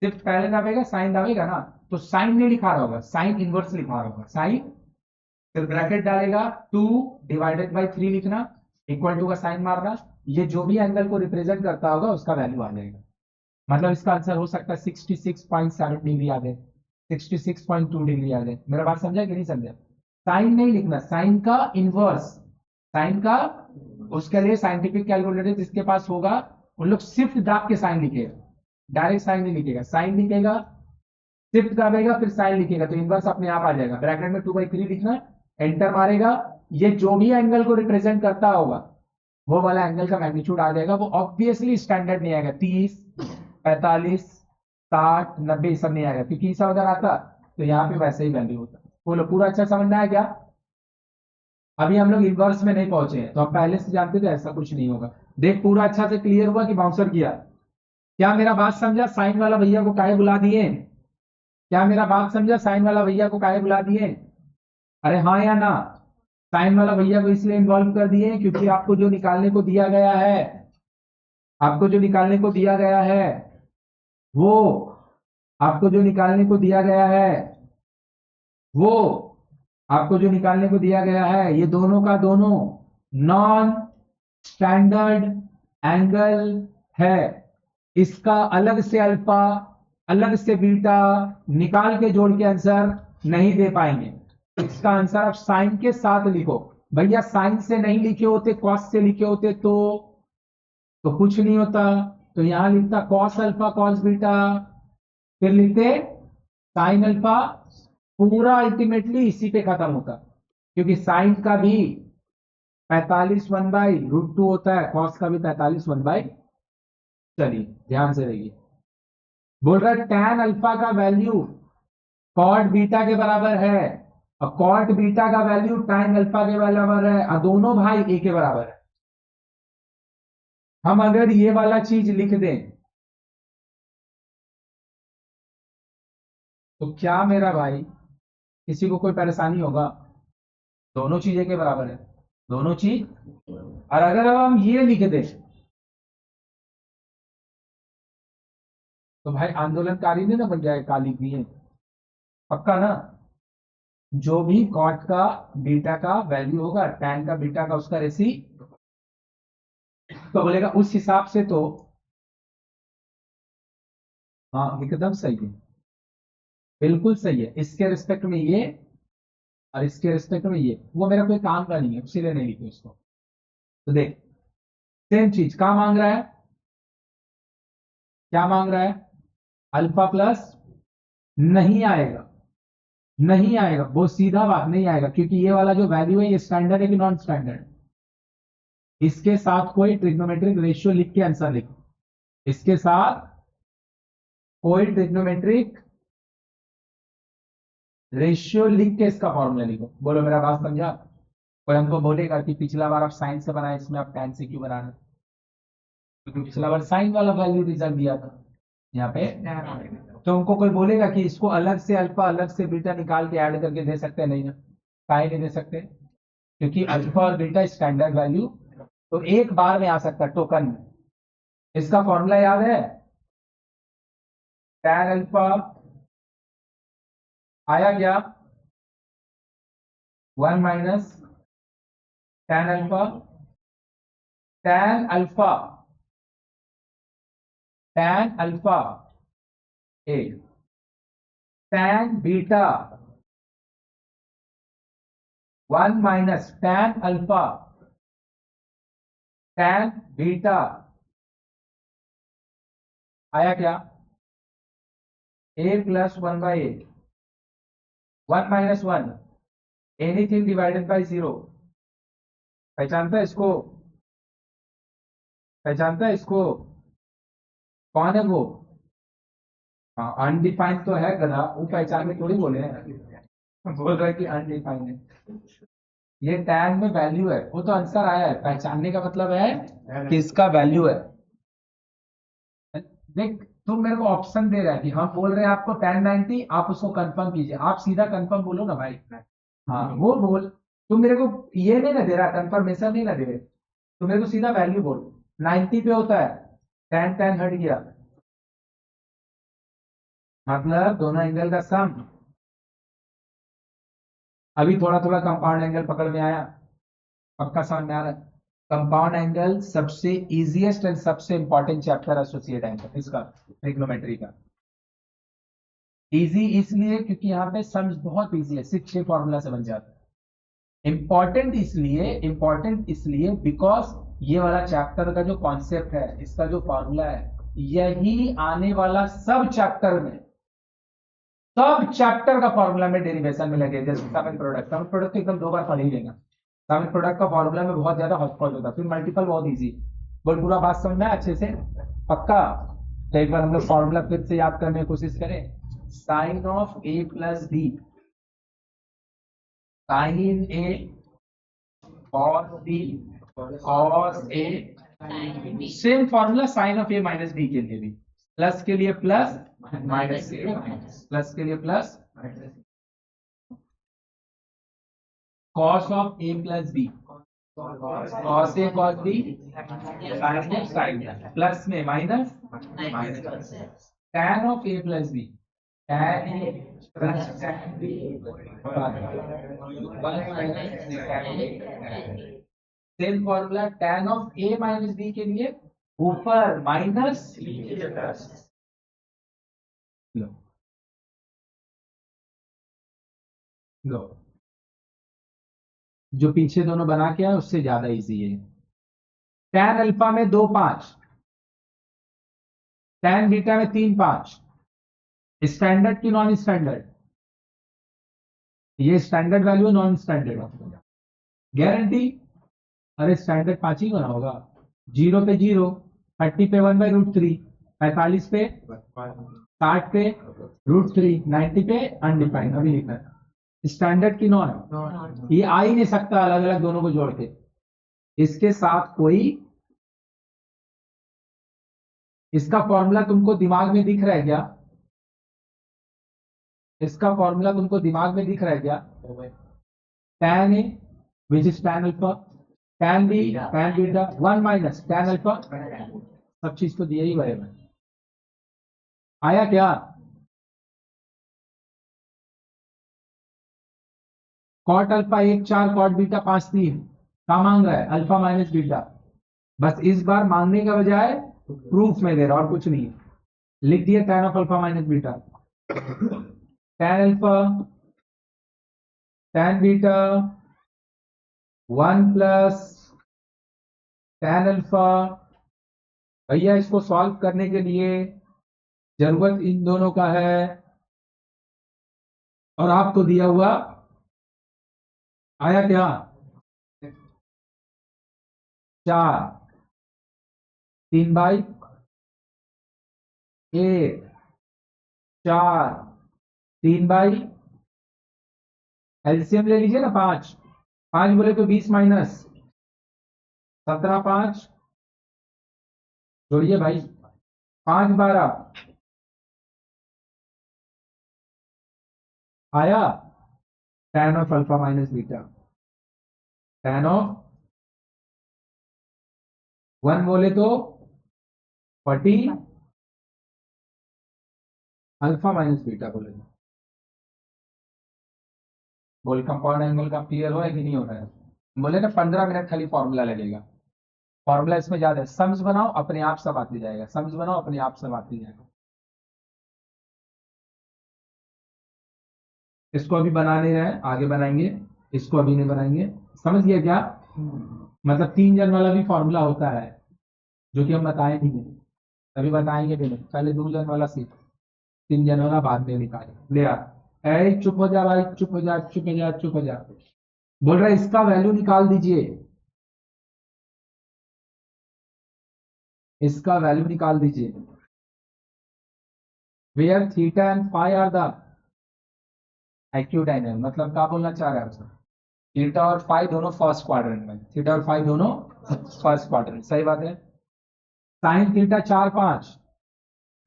शिफ्ट पहले दाबेगा साइन दाबेगा ना, तो साइन नहीं लिखा रहा होगा, साइन इनवर्स लिखा रहा होगा, साइन फिर ब्रैकेट डालेगा 2 डिवाइडेड बाई 3 लिखना, इक्वल टू का साइन मारना, ये जो भी एंगल को रिप्रेजेंट करता होगा उसका वैल्यू आ जाएगा। मतलब इसका आंसर हो सकता है 66.7 डिग्री आ जाए, 66.2 डिग्री आ जाए। मेरा बात समझा कि नहीं समझा? साइन नहीं लिखना, साइन का इनवर्स, साइन का, उसके लिए साइंटिफिक कैलकुलेटर जिसके पास होगा उन लोग शिफ्ट दाब के साइन लिखेगा, डायरेक्ट साइन नहीं लिखेगा, साइन लिखेगा शिफ्ट दाबेगा फिर साइन लिखेगा तो इनवर्स अपने आप आ जाएगा, ब्रैकेट में 2/3 लिखना, एंटर मारेगा, ये जो भी एंगल को रिप्रेजेंट करता होगा वो वाला एंगल का मैग्नीट्यूड आ जाएगा। वो ऑब्वियसली स्टैंडर्ड नहीं आएगा, 30, 45, 60, 90 सब नहीं आएगा, क्योंकि सब अगर आता तो यहाँ पे वैसे ही वैल्यू होता। बोलो पूरा अच्छा समझ में आया क्या? अभी हम लोग इनवर्स में नहीं पहुंचे हैं, तो हम पहले से जानते थे ऐसा कुछ नहीं होगा। देख पूरा अच्छा से क्लियर हुआ कि बाउंसर किया? क्या मेरा बात समझा? साइन वाला भैया को काहे बुला दिए? क्या मेरा बात समझा? साइन वाला भैया को काहे बुला दिए? अरे हाँ या ना? साइन वाला भैया को इसलिए इन्वॉल्व कर दिए क्योंकि आपको जो निकालने को दिया गया है, आपको जो निकालने को दिया गया है वो, आपको जो निकालने को दिया गया है वो, आपको जो निकालने को दिया गया है ये दोनों का दोनों नॉन स्टैंडर्ड एंगल है। इसका अलग से अल्फा अलग से बीटा निकाल के जोड़ के आंसर नहीं दे पाएंगे। इसका आंसर आप साइन के साथ लिखो। भैया साइन से नहीं लिखे होते, कॉस से लिखे होते तो कुछ नहीं होता, तो यहां लिखता कॉस अल्फा कॉस बीटा, फिर लिखते साइन अल्फा, पूरा अल्टीमेटली इसी पे खत्म होता, क्योंकि साइन का भी 45 1/√2 होता है, कॉस का भी 45 1/, चलिए ध्यान से देखिए, बोल रहा है tan अल्फा का वैल्यू कॉट बीटा के बराबर है और कॉट बीटा का वैल्यू tan अल्फा के बराबर है और दोनों भाई ए के बराबर है। हम अगर ये वाला चीज लिख दें तो क्या मेरा भाई किसी को कोई परेशानी होगा? दोनों चीजें के बराबर है, दोनों चीज। और अगर अब हम ये लिख दें तो भाई आंदोलनकारी नहीं ना बन जाए काली दिए, पक्का ना? जो भी कॉट का बीटा का वैल्यू होगा टैन का बीटा का उसका रेसी, तो बोलेगा उस हिसाब से तो हाँ एकदम सही है, बिल्कुल सही है, इसके रिस्पेक्ट में ये और इसके रिस्पेक्ट में ये, वो मेरा कोई काम का नहीं है इसीलिए नहीं लिखे उसको। तो देख सेम चीज क्या मांग रहा है, क्या मांग रहा है? अल्फा प्लस, नहीं आएगा, नहीं आएगा, वो सीधा बात नहीं आएगा, क्योंकि ये वाला जो वैल्यू है ये स्टैंडर्ड है कि नॉन स्टैंडर्ड? इसके साथ कोई ट्रिग्नोमेट्रिक रेशियो लिख के आंसर लिखो, इसके साथ कोई ट्रिग्नोमेट्रिक रेशियो लिख के इसका फॉर्मूला लिखो। बोलो मेरा बात समझा? कोई हमको बोलेगा कि पिछला बार आप साइन से बनाए इसमें आप tan से क्यों बना रहे? क्योंकि पिछला बार साइन वाला वैल्यू रिजल्ट दिया था, यहाँ पे तो उनको कोई बोलेगा कि इसको अलग से अल्फा अलग से बीटा निकाल के ऐड करके दे सकते हैं? नहीं ना, काहे नहीं दे सकते? क्योंकि अल्फा और बीटा स्टैंडर्ड वैल्यू तो एक बार में आ सकता है टोकन में। इसका फॉर्मूला याद है? tan अल्फा आया क्या? 1 minus tan alpha, tan alpha, tan alpha एक, tan beta 1 minus tan alpha tan beta, आया क्या? a plus 1/8, 1 minus 1 anything divided by 0। पहचानता है इसको? पहचानता है इसको? कौन है वो? हाँ अनडिफाइंड तो है गधा, वो पहचान में थोड़ी बोले हैं, बोल रहा है कि अनडिफाइंड है। ये टैग में वैल्यू है, वो तो आंसर आया है, पहचानने का मतलब है कि इसका वैल्यू है। देख तुम मेरे को ऑप्शन दे रहा है कि हम बोल रहे हैं आपको 1090, आप उसको कंफर्म कीजिए, आप सीधा कंफर्म बोलो ना भाई। हाँ वो बोल, तुम मेरे को ये नहीं ना दे रहा, कंफर्मेशन नहीं ना दे रहे, तुम मेरे को सीधा वैल्यू बोल। 90 पे होता है, tan tan हट गया, मतलब दोनों एंगल का सम। अभी थोड़ा थोड़ा कंपाउंड एंगल पकड़ में आया, पक्का समझ में आ रहा है। कंपाउंड एंगल सबसे इजीएस्ट एंड सबसे इंपॉर्टेंट चैप्टर एसोसिएट एंगल इसका, ट्रिग्नोमेट्री का। इजी इसलिए क्योंकि यहाँ पे सम्स बहुत इजी है, सिर्फ 6 फॉर्मूला से बन जाता है। इंपॉर्टेंट इसलिए बिकॉज ये वाला चैप्टर का जो कॉन्सेप्ट है, इसका जो फॉर्मूला है, यही आने वाला सब चैप्टर का फॉर्मूला में डेरिवेशन में लगे। जैसे सम एंड प्रोडक्ट एकदम 2 बार पढ़ ही लेना। सम एंड प्रोडक्ट का फॉर्मूला में बहुत ज्यादा हॉटस्पॉट होता है, फिर मल्टीपल बहुत इजी। बोल पूरा बात समझना है अच्छे से, पक्का। तो एक बार हम लोग फॉर्मूला फिर से याद करने की कोशिश करें। Sine of A plus B, sine A cos B, cos A. Same formula sine of A minus B के लिए भी, प्लस के लिए प्लस, माइनस के लिए माइनस, प्लस के लिए plus, cos of A plus B, cos A cos B, sine A sine, plus में minus, minus, tan of A plus B, tan A plus tan B, same formula tan of A minus B के लिए, ऊपर minus, लो लो, जो पीछे दोनों बना के आए उससे ज्यादा इजी है। टैन अल्फा में 2 5, टैन बीटा में 3 5। स्टैंडर्ड की नॉन स्टैंडर्ड, ये स्टैंडर्ड वैल्यू है, नॉन स्टैंडर्ड गारंटी। अरे स्टैंडर्ड 5 ही बना होगा। 0 पे 0, 30 पे 1/√3, 45 पे, 60 पे √3, 90 पे अनडिफाइंड। अभी लिखना है स्टैंडर्ड की नॉन, ये आ ही नहीं सकता अलग अलग दोनों को जोड़ के। इसके साथ कोई, इसका फॉर्मूला तुमको दिमाग में दिख रहा है क्या? इसका फॉर्मूला तुमको दिमाग में दिख रहा है क्या? tan A which is tan alpha, tan B tan beta, 1 minus tan alpha, सब चीज तो दिया ही हुआ है। आया क्या? कॉट अल्फा 1 4, कॉट बीटा 5 3, क्या मांग रहा है? Alpha minus beta. बस इस बार मांगने का बजाय प्रूफ में दे रहा, और कुछ नहीं। लिख दिया tan of alpha minus beta, tan alpha tan beta 1 plus tan alpha. भैया इसको सॉल्व करने के लिए जरूरत इन दोनों का है, और आपको दिया हुआ। आया क्या? 4 3/1, 4 3/, एलसीएम ले लीजिए ना। 5 5 बोले तो 20 माइनस 17, 5 जोड़िए भाई, 5 12। आया tan of alpha minus beta, tan of 1 बोले तो 40 अल्फा माइनस बीटा बोले तो। बोल कंपाउंड एंगल का क्लियर हो है कि नहीं हो रहा है? बोले ना 15 मिनट खाली फॉर्मूला लगेगा। फॉर्मूला इसमें ज्यादा है, सम्स बनाओ अपने आप सब आती जाएगा, सम्स बनाओ अपने आप सब आती जाएगा। इसको अभी बना नहीं रहे हैं, आगे बनाएंगे। इसको अभी नहीं बनाएंगे, समझ गया क्या? मतलब 3 जन वाला भी फॉर्मूला होता है, जो कि हम बताए नहीं है, अभी बताएंगे भी नहीं। पहले 2 जन वाला सीख, 3 जन वाला बाद में निकाले। ले आ, ए चुप हो जा भाई, चुप हो जा, चुप हो जा, चुप हो जा। बोल रहा है इसका वैल्यू निकाल दीजिए, इसका वैल्यू निकाल दीजिए। Where theta and phi are the acute angle, मतलब क्या बोलना चाह रहा है उसमें? थीटा और फाई दोनों फर्स्ट क्वाड्रेंट में, थीटा और फाई दोनों फर्स्ट क्वाड्रेंट, सही बात है। Sine theta 4 5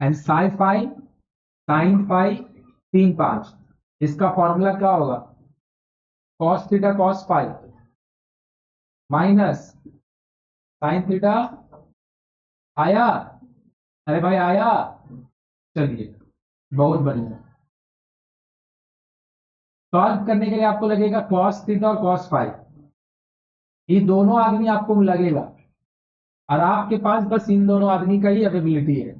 and sine phi, sine phi 3 5। इसका फॉर्मूला क्या होगा? Cos theta cos phi minus sine theta. आया? अरे भाई आया? चलिए बहुत बढ़िया। सॉल्व करने के लिए आपको लगेगा कॉस थीटा और कॉस फाई, ये दोनों आदमी आपको लगेगा, और आपके पास बस इन दोनों आदमी का ही अवेबिलिटी है।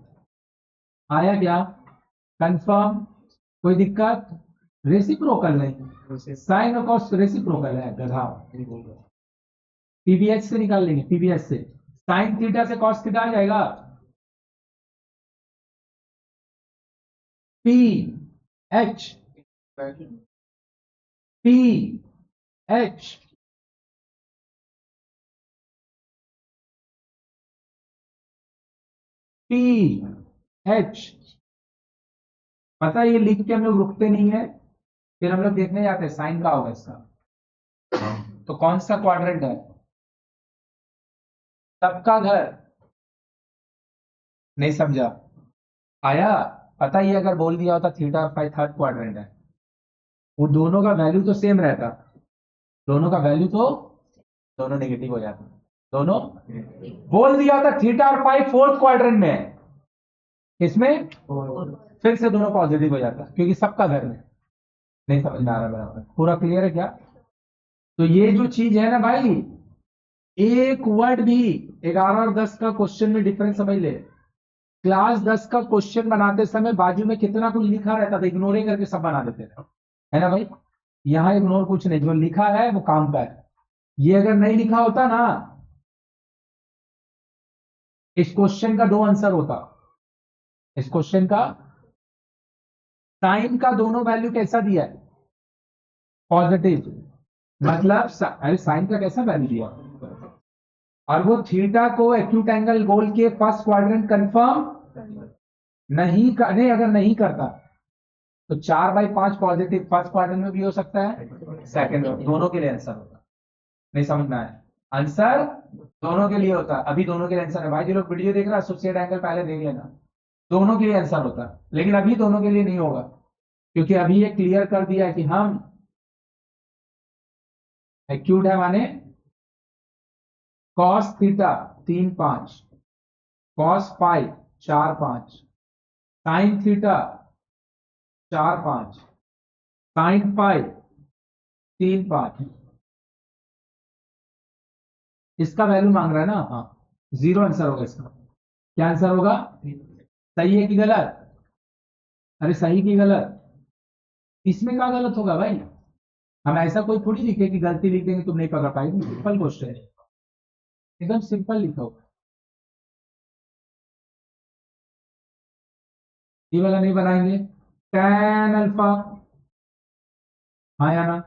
आया क्या? कंफर्म? कोई दिक्कत? रेसिप्रोकल नहीं, साइन और कॉस रेसिप्रोकल है गधा। पीबीएच से निकाल लेंगे, पीबीएच से साइन थीटा से कॉस थीटा आ जाएगा। P H P H P H. पता है ये लिख के हम लोग रुकते नहीं है, फिर हम लोग देखने जाते हैं साइन का होगा इसका। तो कौन सा क्वाड्रेंट है? सबका घर। नहीं समझा? आया? पता ही अगर बोल दिया होता थीटा और फाई थर्ड क्वाड्रेंट है, वो दोनों का वैल्यू तो सेम रहता, दोनों का वैल्यू तो दोनों नेगेटिव हो जाता, दोनों। बोल दिया था थीटा और फाई फोर्थ क्वाड्रेंट में है, इसमें फिर से दोनों पॉजिटिव हो जाता क्योंकि सबका घर में। नहीं समझ में आ रहा बराबर? पूरा क्लियर है क्या? तो ये जो चीज है ना भाई, एक वर्ड भी 11 और 10 का क्वेश्चन में डिफरेंस समझ ले। क्लास 10 का क्वेश्चन बनाते समय बाजू में कितना कुछ लिखा रहता था, इग्नोर ही करके सब बना देते थे, है ना भाई? यहाँ इग्नोर कुछ नहीं, जो लिखा है वो काम का है। ये अगर नहीं लिखा होता ना, इस क्वेश्चन का दो आंसर होता। इस क्वेश्चन का साइन का दोनों वैल्यू कैसा दिया है? पॉजिटिव। मतलब अरे साइन का कैसा वैल्यू दिया, और वो थीटा को एक्यूट एंगल गोल के फर्स्ट क्वाड्रेंट कंफर्म नहीं करे, अगर नहीं करता तो 4/5 पॉजिटिव फर्स्ट क्वाड्रेंट में भी हो सकता है, सेकंड में, दोनों के लिए आंसर होता। नहीं समझ में आया? आंसर दोनों के लिए होता, अभी दोनों के लिए आंसर है भाई। जो लोग वीडियो देख रहा है एसोसिएट एंगल पहले देख लेना, दोनों के लिए आंसर होता, लेकिन अभी दोनों के लिए नहीं होगा, क्योंकि अभी ये क्लियर कर दिया है कि हम एक्यूट है माने cos theta 3-5, cos phi 4-5, sine theta 4-5, sine phi 3-5। इसका वैल्यू मांग रहा है ना? हाँ, जीरो आंसर होगा इसका। क्या आंसर होगा? सही है कि गलत? अरे सही की गलत? इसमें क्या गलत होगा भाई? हम ऐसा कोई थोड़ी लिखे कि गलती लिख देंगे तुम नहीं पकड़ पाएंगे, सिंपल क्वेश्चन है, एकदम सिंपल लिखा होगा। ये वाला नहीं बनाएंगे? tan अल्फा, हाँ या ना?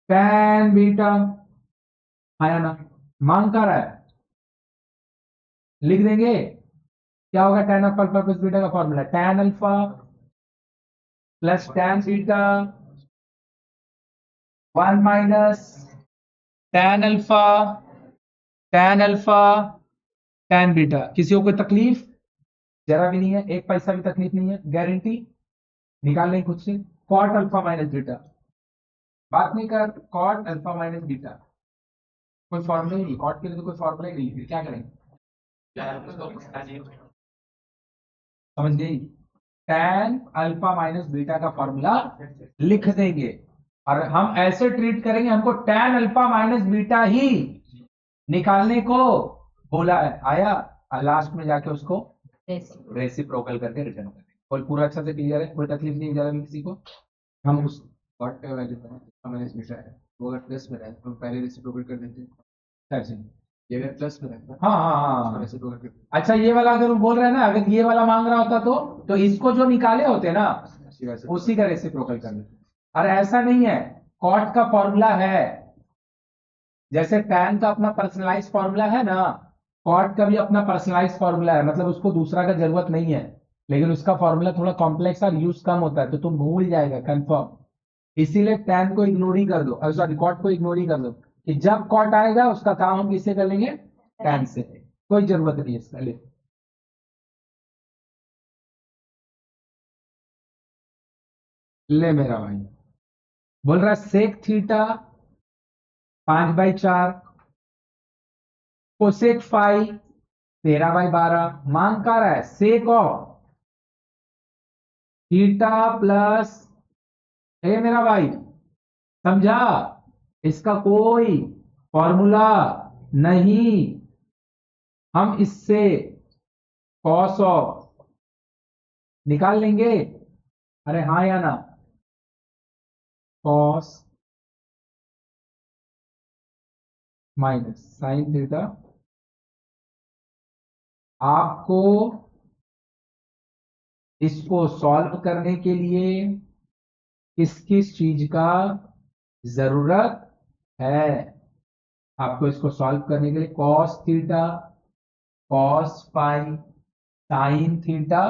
tan बीटा, हाँ या ना? मांग कर रहा है, लिख देंगे। क्या होगा tan of alpha plus beta का formula? tan alpha plus tan beta 1 minus tan alpha tan alpha tan beta. किसी को कोई तकलीफ? जरा भी नहीं है, एक पैसा भी तकलीफ नहीं है, गारंटी निकाल लें खुद से। कॉट अल्फा माइनस बीटा, बात नहीं कर, कॉट अल्फा माइनस बीटा, कोई फॉर्मूला ही नहीं, कॉट के लिए तो कोई फॉर्मूला ही नहीं, फिर क्या करेंगे? समझ गई? tan अल्फा माइनस बीटा का फॉर्मूला लिख देंगे, और हम ऐसे ट्रीट करेंगे, हमको tan अल्फा माइनस बीटा ही निकालने को बोला है। आया? लास्ट में जाके उसको रेसिप्रोकल करके रिटर्न करेंगे। कोई पूरा अच्छा से क्लियर है? कोई तकलीफ नहीं जरा भी किसी को? हम उस कॉट का वैल्यू माइनस बीटा है, वो अगर प्लस में रहे तो पहले रेसिप्रोकल कर देते हैं, कैसे? ये अगर प्लस में रहता, हाँ हाँ हाँ, रेसिप्रोकल कर। अच्छा ये वाला अगर वो बोल रहे हैं ना, अगर ये वाला मांग रहा होता तो इसको जो निकाले होते ना उसी का रेसिप्रोकल कर देते। अरे ऐसा नहीं है, कॉट का फॉर्मूला है, जैसे tan का अपना पर्सनलाइज फॉर्मूला है ना, कॉट का भी अपना पर्सनलाइज फॉर्मूला है, मतलब उसको दूसरा का जरूरत नहीं है, लेकिन उसका फॉर्मूला थोड़ा कॉम्प्लेक्स और यूज कम होता है, तो तुम भूल जाएगा कंफर्म। इसीलिए tan को इग्नोर ही कर दो, सॉरी कॉट को इग्नोर ही कर दो, कि जब कॉट आएगा उसका काम हम किससे कर लेंगे? tan से। कोई जरूरत नहीं है इसका। ले मेरा भाई, बोल रहा है सेक थीटा 5/4, कोसेक फाई 13/12। मांग का रहा है सेक ऑफ थीटा प्लस, ए मेरा भाई समझा, इसका कोई फॉर्मूला नहीं, हम इससे कॉस ऑफ निकाल लेंगे। अरे हाँ या ना, कॉस माइनस साइन थीटा। आपको इसको सॉल्व करने के लिए किस किस चीज का जरूरत है? आपको इसको सॉल्व करने के लिए cos theta, cos phi, sine theta,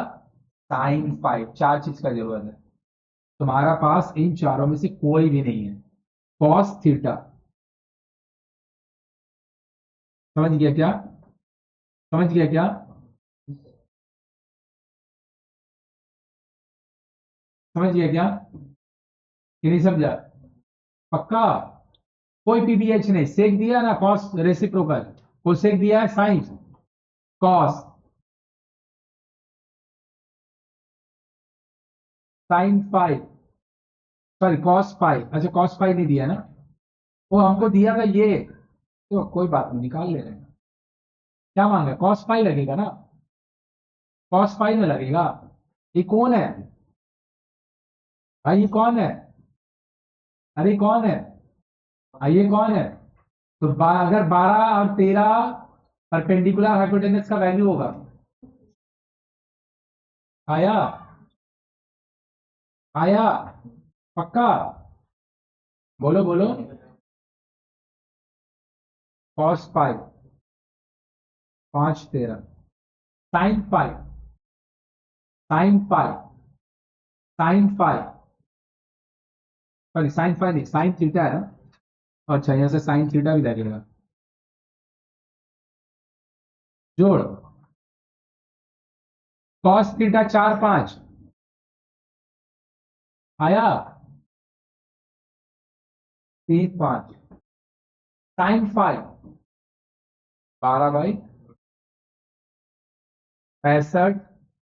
sine phi, चार चीज का जरूरत है। तुम्हारा पास इन चारों में से कोई भी नहीं है। कॉस थीटा, समझ गया क्या? समझ गया क्या? समझ गया क्या कि नहीं समझा? पक्का? कोई पीबीएच नहीं, सेक दिया ना कॉस रेसिप्रोकल, को सेक दिया है sine, cos, sine five, sorry cos five, अच्छा कॉस फाइव नहीं दिया ना, वो हमको दिया था ये, तो कोई बात नहीं निकाल ले रहे हैं। क्या मांगा? कॉस फाइव लगेगा ना, कॉस फाइव में लगेगा। ये कौन है भाई? ये कौन है? अरे ये कौन है? ये कौन है? तो अगर 12 और 13 परपेंडिकुलर हाइपोटेनस का वैल्यू होगा, आया? आया? पक्का? बोलो बोलो। Cos five 5/13, sine five, sine five, sine five, sorry sine five नहीं, साइन थीटा है ना, अच्छा यहां से साइन थीटा भी लगेगा, जोड़, कॉस थीटा 4/5, आया? 3/5, साइन फाइव 12/65,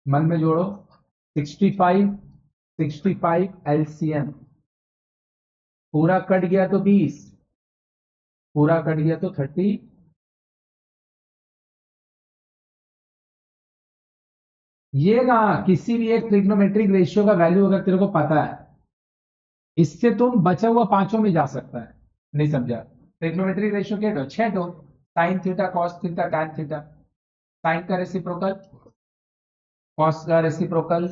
मन में जोड़ो, 65, 65 एलसीएम, पूरा कट गया तो 20, पूरा कट गया तो 30। ये ना किसी भी एक ट्रिग्नोमेट्रिक रेशियो का वैल्यू अगर तेरे को पता है, इससे तुम बचा हुआ पांचों में जा सकता है। नहीं समझा? ट्रिग्नोमेट्रिक रेशियो क्या दो? 6 दो, sine theta, cos theta, tan theta, sine का रेसिप्रोकल, कॉस का रेसिप्रोकल,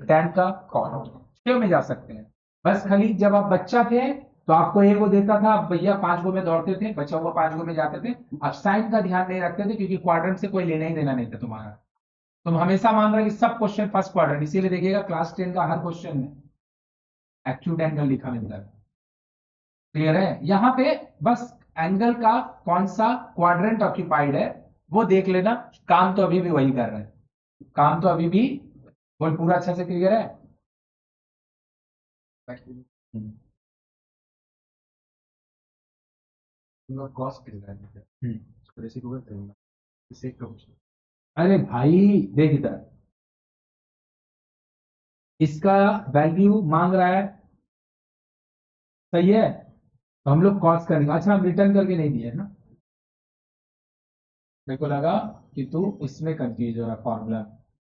टैन का कॉट, छह में जा सकते हैं। बस खाली जब आप बच्चा थे तो आपको एक वो देता था, आप भैया 5 गो में दौड़ते थे, बचा हुआ 5 गो में जाते थे। आप साइन का ध्यान नहीं रखते थे क्योंकि क्वाड्रेंट से कोई लेना ही देना नहीं था तुम्हारा। तुम हमेशा मान रहे कि सब क्वेश्चन फर्स्ट क्वाड्रेंट, इसीलिए देखिएगा क्लास 10 का हर क्वेश्चन में एक्यूट एंगल लिखा मिलता है। क्लियर है? यहां पे बस एंगल का कौन सा क्वाड्रेंट ऑक्यूपाइड है वो देख लेना, काम तो अभी भी वही कर रहे हैं, काम तो अभी भी वो पूरा अच्छा से क्लियर है। हम्म। अरे भाई देख इधर, इसका वैल्यू मांग रहा है, सही है, तो हम लोग कॉस करेंगे। अच्छा हम रिटर्न करके नहीं दिए ना, मेरे को लगा कि तू इसमें कंफ्यूज हो रहा फॉर्मूला।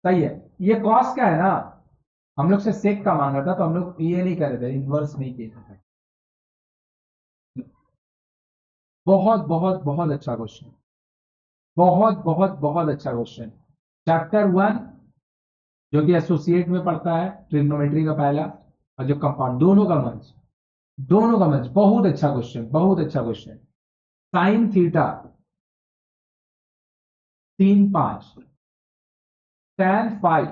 सही है, ये कॉस का है ना, हम लोग से सेक का मांगा था तो हम लोग ये नहीं कर रहे थे, इन्वर्स नहीं किए थे। बहुत बहुत बहुत अच्छा क्वेश्चन, बहुत बहुत बहुत अच्छा क्वेश्चन। चैप्टर 1 जो कि एसोसिएट में पढ़ता है, ट्रिग्नोमेट्री का पहला, और जो कंपाउंड, दोनों का मंच, दोनों का मंच, बहुत अच्छा क्वेश्चन, बहुत अच्छा question. Sine theta 3/5, tan five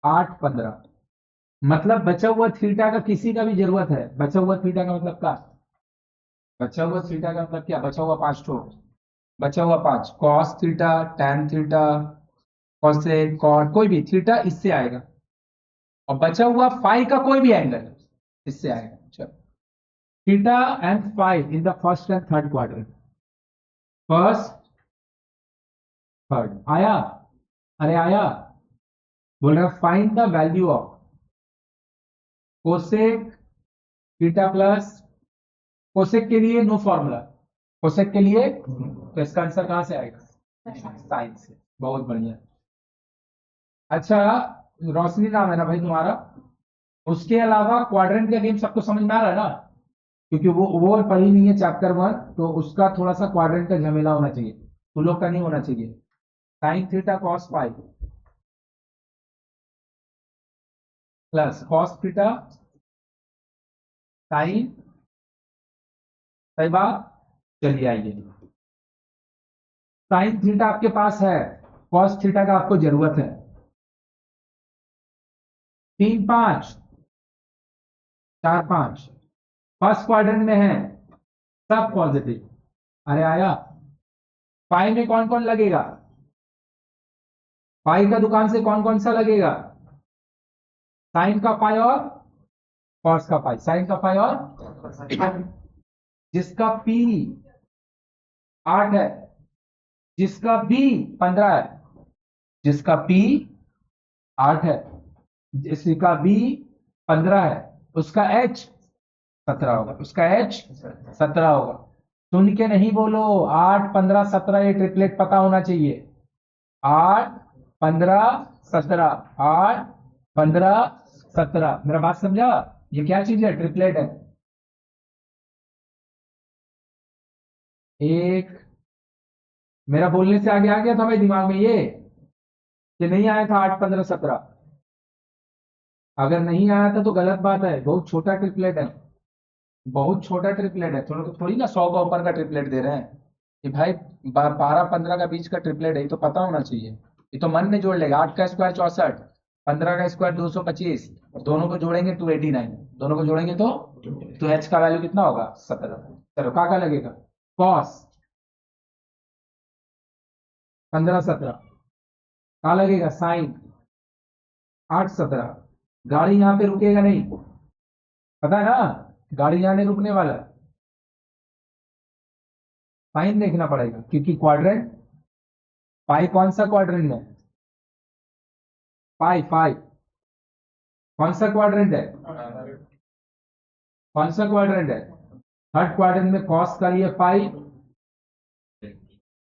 8/15, मतलब बचा हुआ थीटा का किसी का भी जरूरत है, बचा हुआ थीटा का मतलब क्या? बचा हुआ थीटा का मतलब क्या? बचा हुआ 5 ठो, बचा हुआ 5, cos theta, tan theta, cosec, cot, कोई भी थीटा इससे आएगा, और बचा हुआ फाई का कोई भी एंगल, इससे आएगा। चलो, theta and five in the first and third quadrant, first third आया, अरे आया, बोल रहा find the value of cosec theta plus, cosec के लिए नो फॉर्मूला, कोसेक के लिए तो इसका आंसर कहां से आएगा, साइन से। बहुत बढ़िया। अच्छा, रोशनी नाम है ना भाई तुम्हारा, उसके अलावा क्वाड्रेंट का गेम सबको समझ में आ रहा है ना, क्योंकि वो पढ़ी नहीं है चैप्टर वन, तो उसका थोड़ा सा क्वाड्रेंट का झमेला होना चाहिए, तो लोग का नहीं होना चाहिए। Sign theta cos five plus cos theta sine, सही बात। चलिए आइए, साइन थीटा आपके पास है, कॉस थीटा का आपको जरूरत है। 3 5 4 5 फर्स्ट क्वाड्रेंट में है, सब पॉजिटिव। अरे आया, पाई में कौन कौन लगेगा, पाई का दुकान से कौन कौन सा लगेगा, साइन का पाई और कॉस का पाई, साइन का पाई और जिसका पी 8 है, जिसका बी 15 है, जिसका पी 8 है, जिसका बी 15 है, उसका एच 17 होगा, उसका एच 17 होगा। सुन के नहीं बोलो, 8 15 17 ये ट्रिपलेट पता होना चाहिए। 8 15 17, 8 15 17, मेरा बात समझा, ये क्या चीज है, ट्रिपलेट है। एक, मेरा बोलने से आगे आ गया था भाई दिमाग में ये, कि नहीं आया था 8 15 17, अगर नहीं आया था तो गलत बात है, बहुत छोटा ट्रिपलेट है, बहुत छोटा ट्रिपलेट है, थोड़ा थोड़ी ना 100 का ऊपर का ट्रिपलेट दे रहे हैं कि भाई 12 15 का बीच का ट्रिपलेट है, ये तो पता होना चाहिए। ये तो मन में जोड़ लेगा, 8 का स्क्वायर 64, 15 का स्क्वायर 225, और दोनों को जोड़ेंगे 289, दोनों को जोड़ेंगे तो एच का वैल्यू कितना होगा, 17। चलो का लगेगा, कॉस 15 17, का लगेगा साइन 8 17। गाड़ी यहां पे रुकेगा नहीं, पता है ना, गाड़ी यहां नहीं रुकने वाला, साइन देखना पड़ेगा, क्योंकि क्वाड्रेंट, पाई कौन सा क्वाड्रेंट है, पाई पाई कौन सा क्वाड्रेंट है, कौन सा क्वाड्रेंट है, थर्ड क्वाड्रेंट में कॉस का लिए पाई।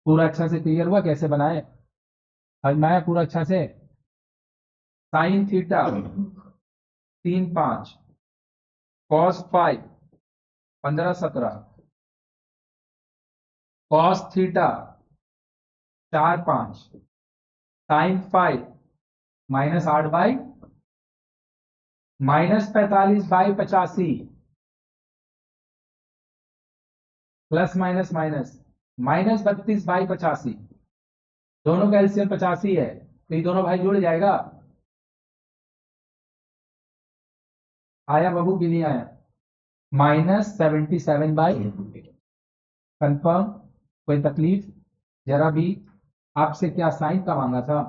पूरा अच्छा से क्लियर हुआ कैसे बनाए, समझ में आया पूरा अच्छा से। Sine theta 3 5 cos five 15 17, cos theta 4 5 sine five -8 -45/85 plus minus minus -32/85, दोनों का एलसीएम 85 है, तो ये दोनों भाई जुड़ जाएगा। आया बाबू कि नहीं आया, -77/, कंफर्म, कोई तकलीफ जरा भी, आपसे क्या साइन का मांगा था,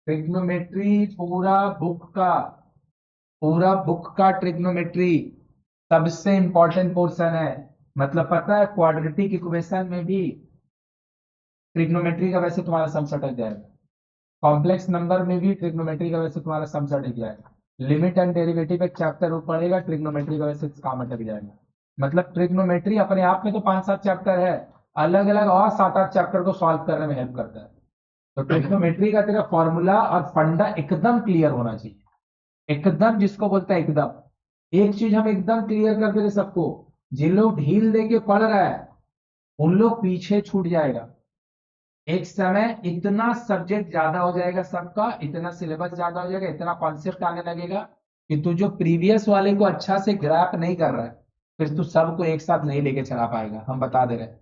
ट्रिग्नोमेट्री पूरा बुक का ट्रिग्नोमेट्री सबसे इंपॉर्टेंट पोर्शन है। मतलब पता है, क्वाड्रेटिक इक्वेशन में भी ट्रिग्नोमेट्री का वैसे तुम्हारा सम अटक जाएगा, कॉम्प्लेक्स नंबर में भी ट्रिग्नोमेट्री का वैसे तुम्हारा सम अटक जाएगा, लिमिट एंड डेरिवेटिव एक चैप्टर पड़ेगा, ट्रिग्नोमेट्री का वैसे काम अटक जाएगा। मतलब ट्रिग्नोमेट्री अपने आप में तो 5 7 चैप्टर है, अलग अलग और 7 8 चैप्टर को सॉल्व करने में हेल्प करता है। तो ट्रिग्नोमेट्री का तेरा फॉर्मूला और फंडा एकदम क्लियर होना चाहिए, एकदम, जिसको बोलता है एकदम। एक चीज हम एकदम क्लियर कर दे सबको, जिन लोग ढील दे के पढ़ रहा है उन लोग पीछे छूट जाएगा। एक समय इतना सब्जेक्ट ज्यादा हो जाएगा सबका, इतना सिलेबस ज्यादा हो जाएगा, इतना कॉन्सेप्ट आने लगेगा कि तू जो प्रीवियस वाले को अच्छा से ग्रैप नहीं कर रहा है, फिर तू सबको एक साथ नहीं लेके चला पाएगा, हम बता दे रहे हैं।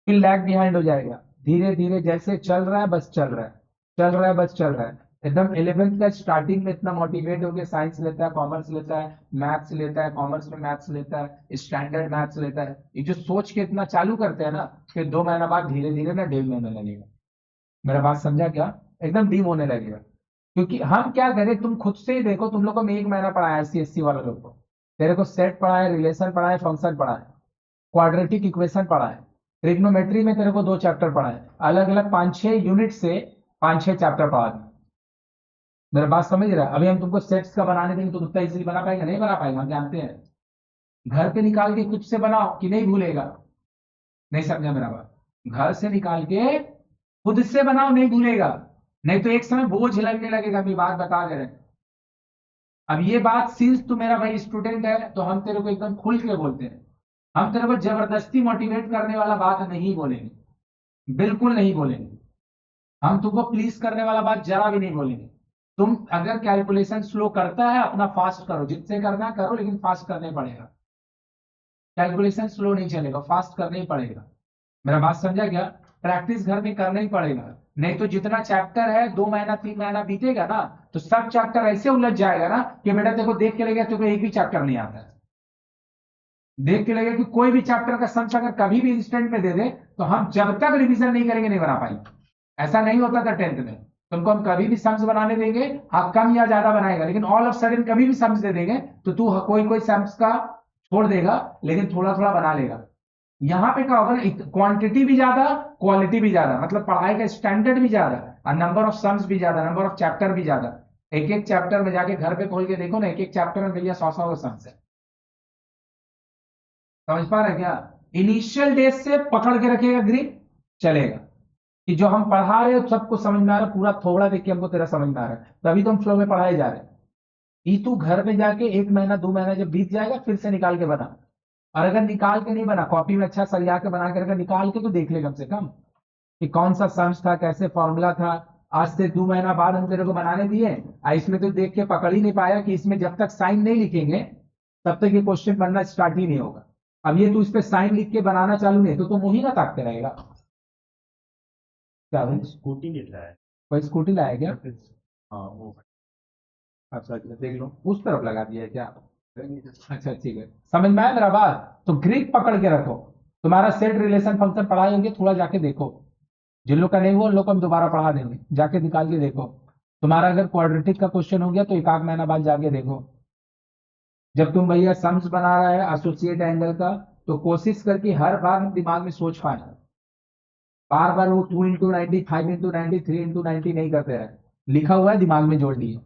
फिर लैग बिहाइंड हो जाएगा, धीरे धीरे जैसे चल रहा है बस चल रहा है, चल रहा है बस चल रहा है। एकदम 11th का स्टार्टिंग में इतना मोटिवेट होकर साइंस लेता है, कॉमर्स लेता है, मैथ्स लेता है, कॉमर्स में मैथ्स लेता है, स्टैंडर्ड मैथ्स लेता है, ये जो सोच के इतना चालू करते हैं ना, फिर 2 महीना बाद धीरे धीरे ना ढील होने लगेगा। मेरा बात समझा क्या, एकदम डीम होने लगेगा। क्योंकि हम क्या करें, तुम खुद से ही देखो, तुम लोग को मैं 1 महीना पढ़ाया CSC वाले लोग को, तेरे को सेट पढ़ा है, रिलेशन पढ़ा है, फंक्शन पढ़ा है, क्वाड्रेटिक इक्वेशन पढ़ा है, ट्रिग्नोमेट्री में तेरे को 2 चैप्टर पढ़ा है, अलग अलग 5-6 यूनिट से 5-6 चैप्टर पढ़ा है। मेरा बात समझ रहा है? अभी हम तुमको सेट्स का बनाने देंगे, तुम उतना इजीली बना पाएंगे? नहीं बना पाएंगे, हम जानते हैं। घर पे निकाल के खुद से बनाओ कि नहीं भूलेगा? नहीं समझा मेरा बात? घर से निकाल के खुद से बनाओ, नहीं भूलेगा। नहीं तो एक समय बोझ लगने लगेगा। अभी बात बता दे रहे हैं। अब ये बात, सिंस तू मेरा भाई स्टूडेंट है, तो हम तेरे को एकदम खुल के बोलते हैं। हम तेरे को जबरदस्ती मोटिवेट करने वाला बात नहीं बोलेंगे, बिल्कुल नहीं बोलेंगे। हम तुमको प्लीज करने वाला बात जरा भी नहीं बोलेंगे। तुम अगर कैलकुलेशन स्लो करता है, अपना फास्ट करो, जिससे करना करो, लेकिन फास्ट करने पड़ेगा। कैलकुलेशन स्लो नहीं चलेगा, फास्ट करना ही पड़ेगा। मेरा बात समझा क्या? प्रैक्टिस घर में करना ही पड़ेगा। नहीं तो जितना चैप्टर है, 2 महीना 3 महीना बीतेगा ना, तो सब चैप्टर ऐसे उलझ जाएगा ना कि बेटा तेरे को देख के लगेगा तेरे को एक भी चैप्टर नहीं आता है। देख के लगेगा कि कोई भी चैप्टर का सम्स अगर कभी भी इंस्टेंट में दे दे, तो हम जब तक रिवीजन नहीं करेंगे नहीं बना पाएंगे। ऐसा नहीं होता था 10th में। तुमको हम कभी भी सम्स बनाने देंगे, हाँ कम या ज्यादा बनाएगा, लेकिन ऑल ऑफ सडन कभी भी सम्स दे देंगे तो तू कोई कोई सम्स का छोड़ देगा, लेकिन थोड़ा थोड़ा बना लेगा। यहाँ पे क्या होगा ना, क्वांटिटी भी ज्यादा, क्वालिटी भी ज्यादा, मतलब पढ़ाई का स्टैंडर्ड भी ज्यादा और नंबर ऑफ सम्स भी ज्यादा, नंबर ऑफ चैप्टर भी ज्यादा। एक एक चैप्टर में जाके घर पे खोल के देखो ना, एक एक चैप्टर में भैया 100 सम्स है। समझ पा रहे क्या? इनिशियल डेज से पकड़ के रखेगा ग्रिप, चलेगा कि जो हम पढ़ा रहे हो सबको समझ में आ रहा है, पूरा थोड़ा देख के हमको तेरा समझ में आ रहा है, तभी तो हम फ्लो में पढ़ाए जा रहे हैं। ये तू घर में जाके 1 महीना 2 महीना जब बीत जाएगा, फिर से निकाल के बना। और अगर निकाल के नहीं बना, कॉपी में अच्छा सरिया के बना के अगर निकाल के तो देख ले कम से कम कि कौन सा सम्स था, कैसे फॉर्मूला था। आज से 2 महीना बाद हम तेरे को बनाने दिए, इसमें तो देख के पकड़ ही नहीं पाया कि इसमें जब तक साइन नहीं लिखेंगे तब तक ये क्वेश्चन बनना स्टार्ट ही नहीं होगा। अब ये तू इस पे साइन लिख के बनाना चालू नहीं तो तुम वही ना ताकते रहेगा। क्या भाई? स्कूटी लिख रहा है। कोई स्कूटी लाया क्या? हाँ वो। अच्छा अच्छा, देख लो उस तरफ लगा दिया है क्या? अच्छा ठीक है, समझ में आया मेरा बात? तो ग्रिप पकड़ के रखो। तुम्हारा सेट रिलेशन फंक्शन पढ़ाए होंगे, थोड़ा जाके देखो। जिन लोग का नहीं हुआ उन लोग को हम दोबारा पढ़ा देंगे, जाके निकाल के देखो। तुम्हारा अगर क्वाड्रेटिक का क्वेश्चन हो गया तो 1 आध महीना बाद जाके देखो। जब तुम भैया सम्स बना रहा है एसोसिएट एंगल का, तो कोशिश करके हर बार हम दिमाग में सोच पाए, बार बार वो 2 into 90, 5 into 90, 3 into 90 नहीं करते हैं। लिखा हुआ है, दिमाग में जोड़ लिए।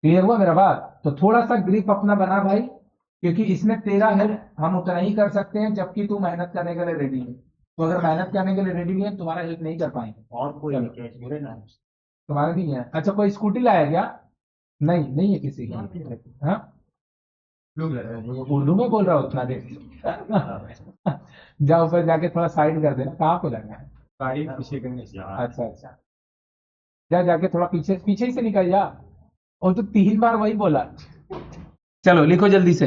क्लियर हुआ मेरा बात? तो थोड़ा सा ग्रिप अपना बना भाई, क्योंकि इसमें तेरा हेल्प हम उतना ही कर सकते हैं जबकि तू मेहनत करने के लिए रेडी है। तो अगर मेहनत करने के लिए रेडी नहीं है, तुम्हारा हेल्प नहीं कर पाएंगे। और कोई चलो। नहीं क्या बोले ना। तुम्हारा नहीं है? अच्छा, कोई स्कूटी लाया क्या? नहीं, नहीं है किसी की। हाँ, उर्दू में बोल रहा हो उतना देर। जाओ ऊपर जाके थोड़ा साइड कर देना, कहाँ को लगा है? गाड़ी पीछे करने से। अच्छा अच्छा, जा जाके थोड़ा पीछे पीछे ही से निकल जा। और तो 3 बार वही बोला। चलो लिखो जल्दी से।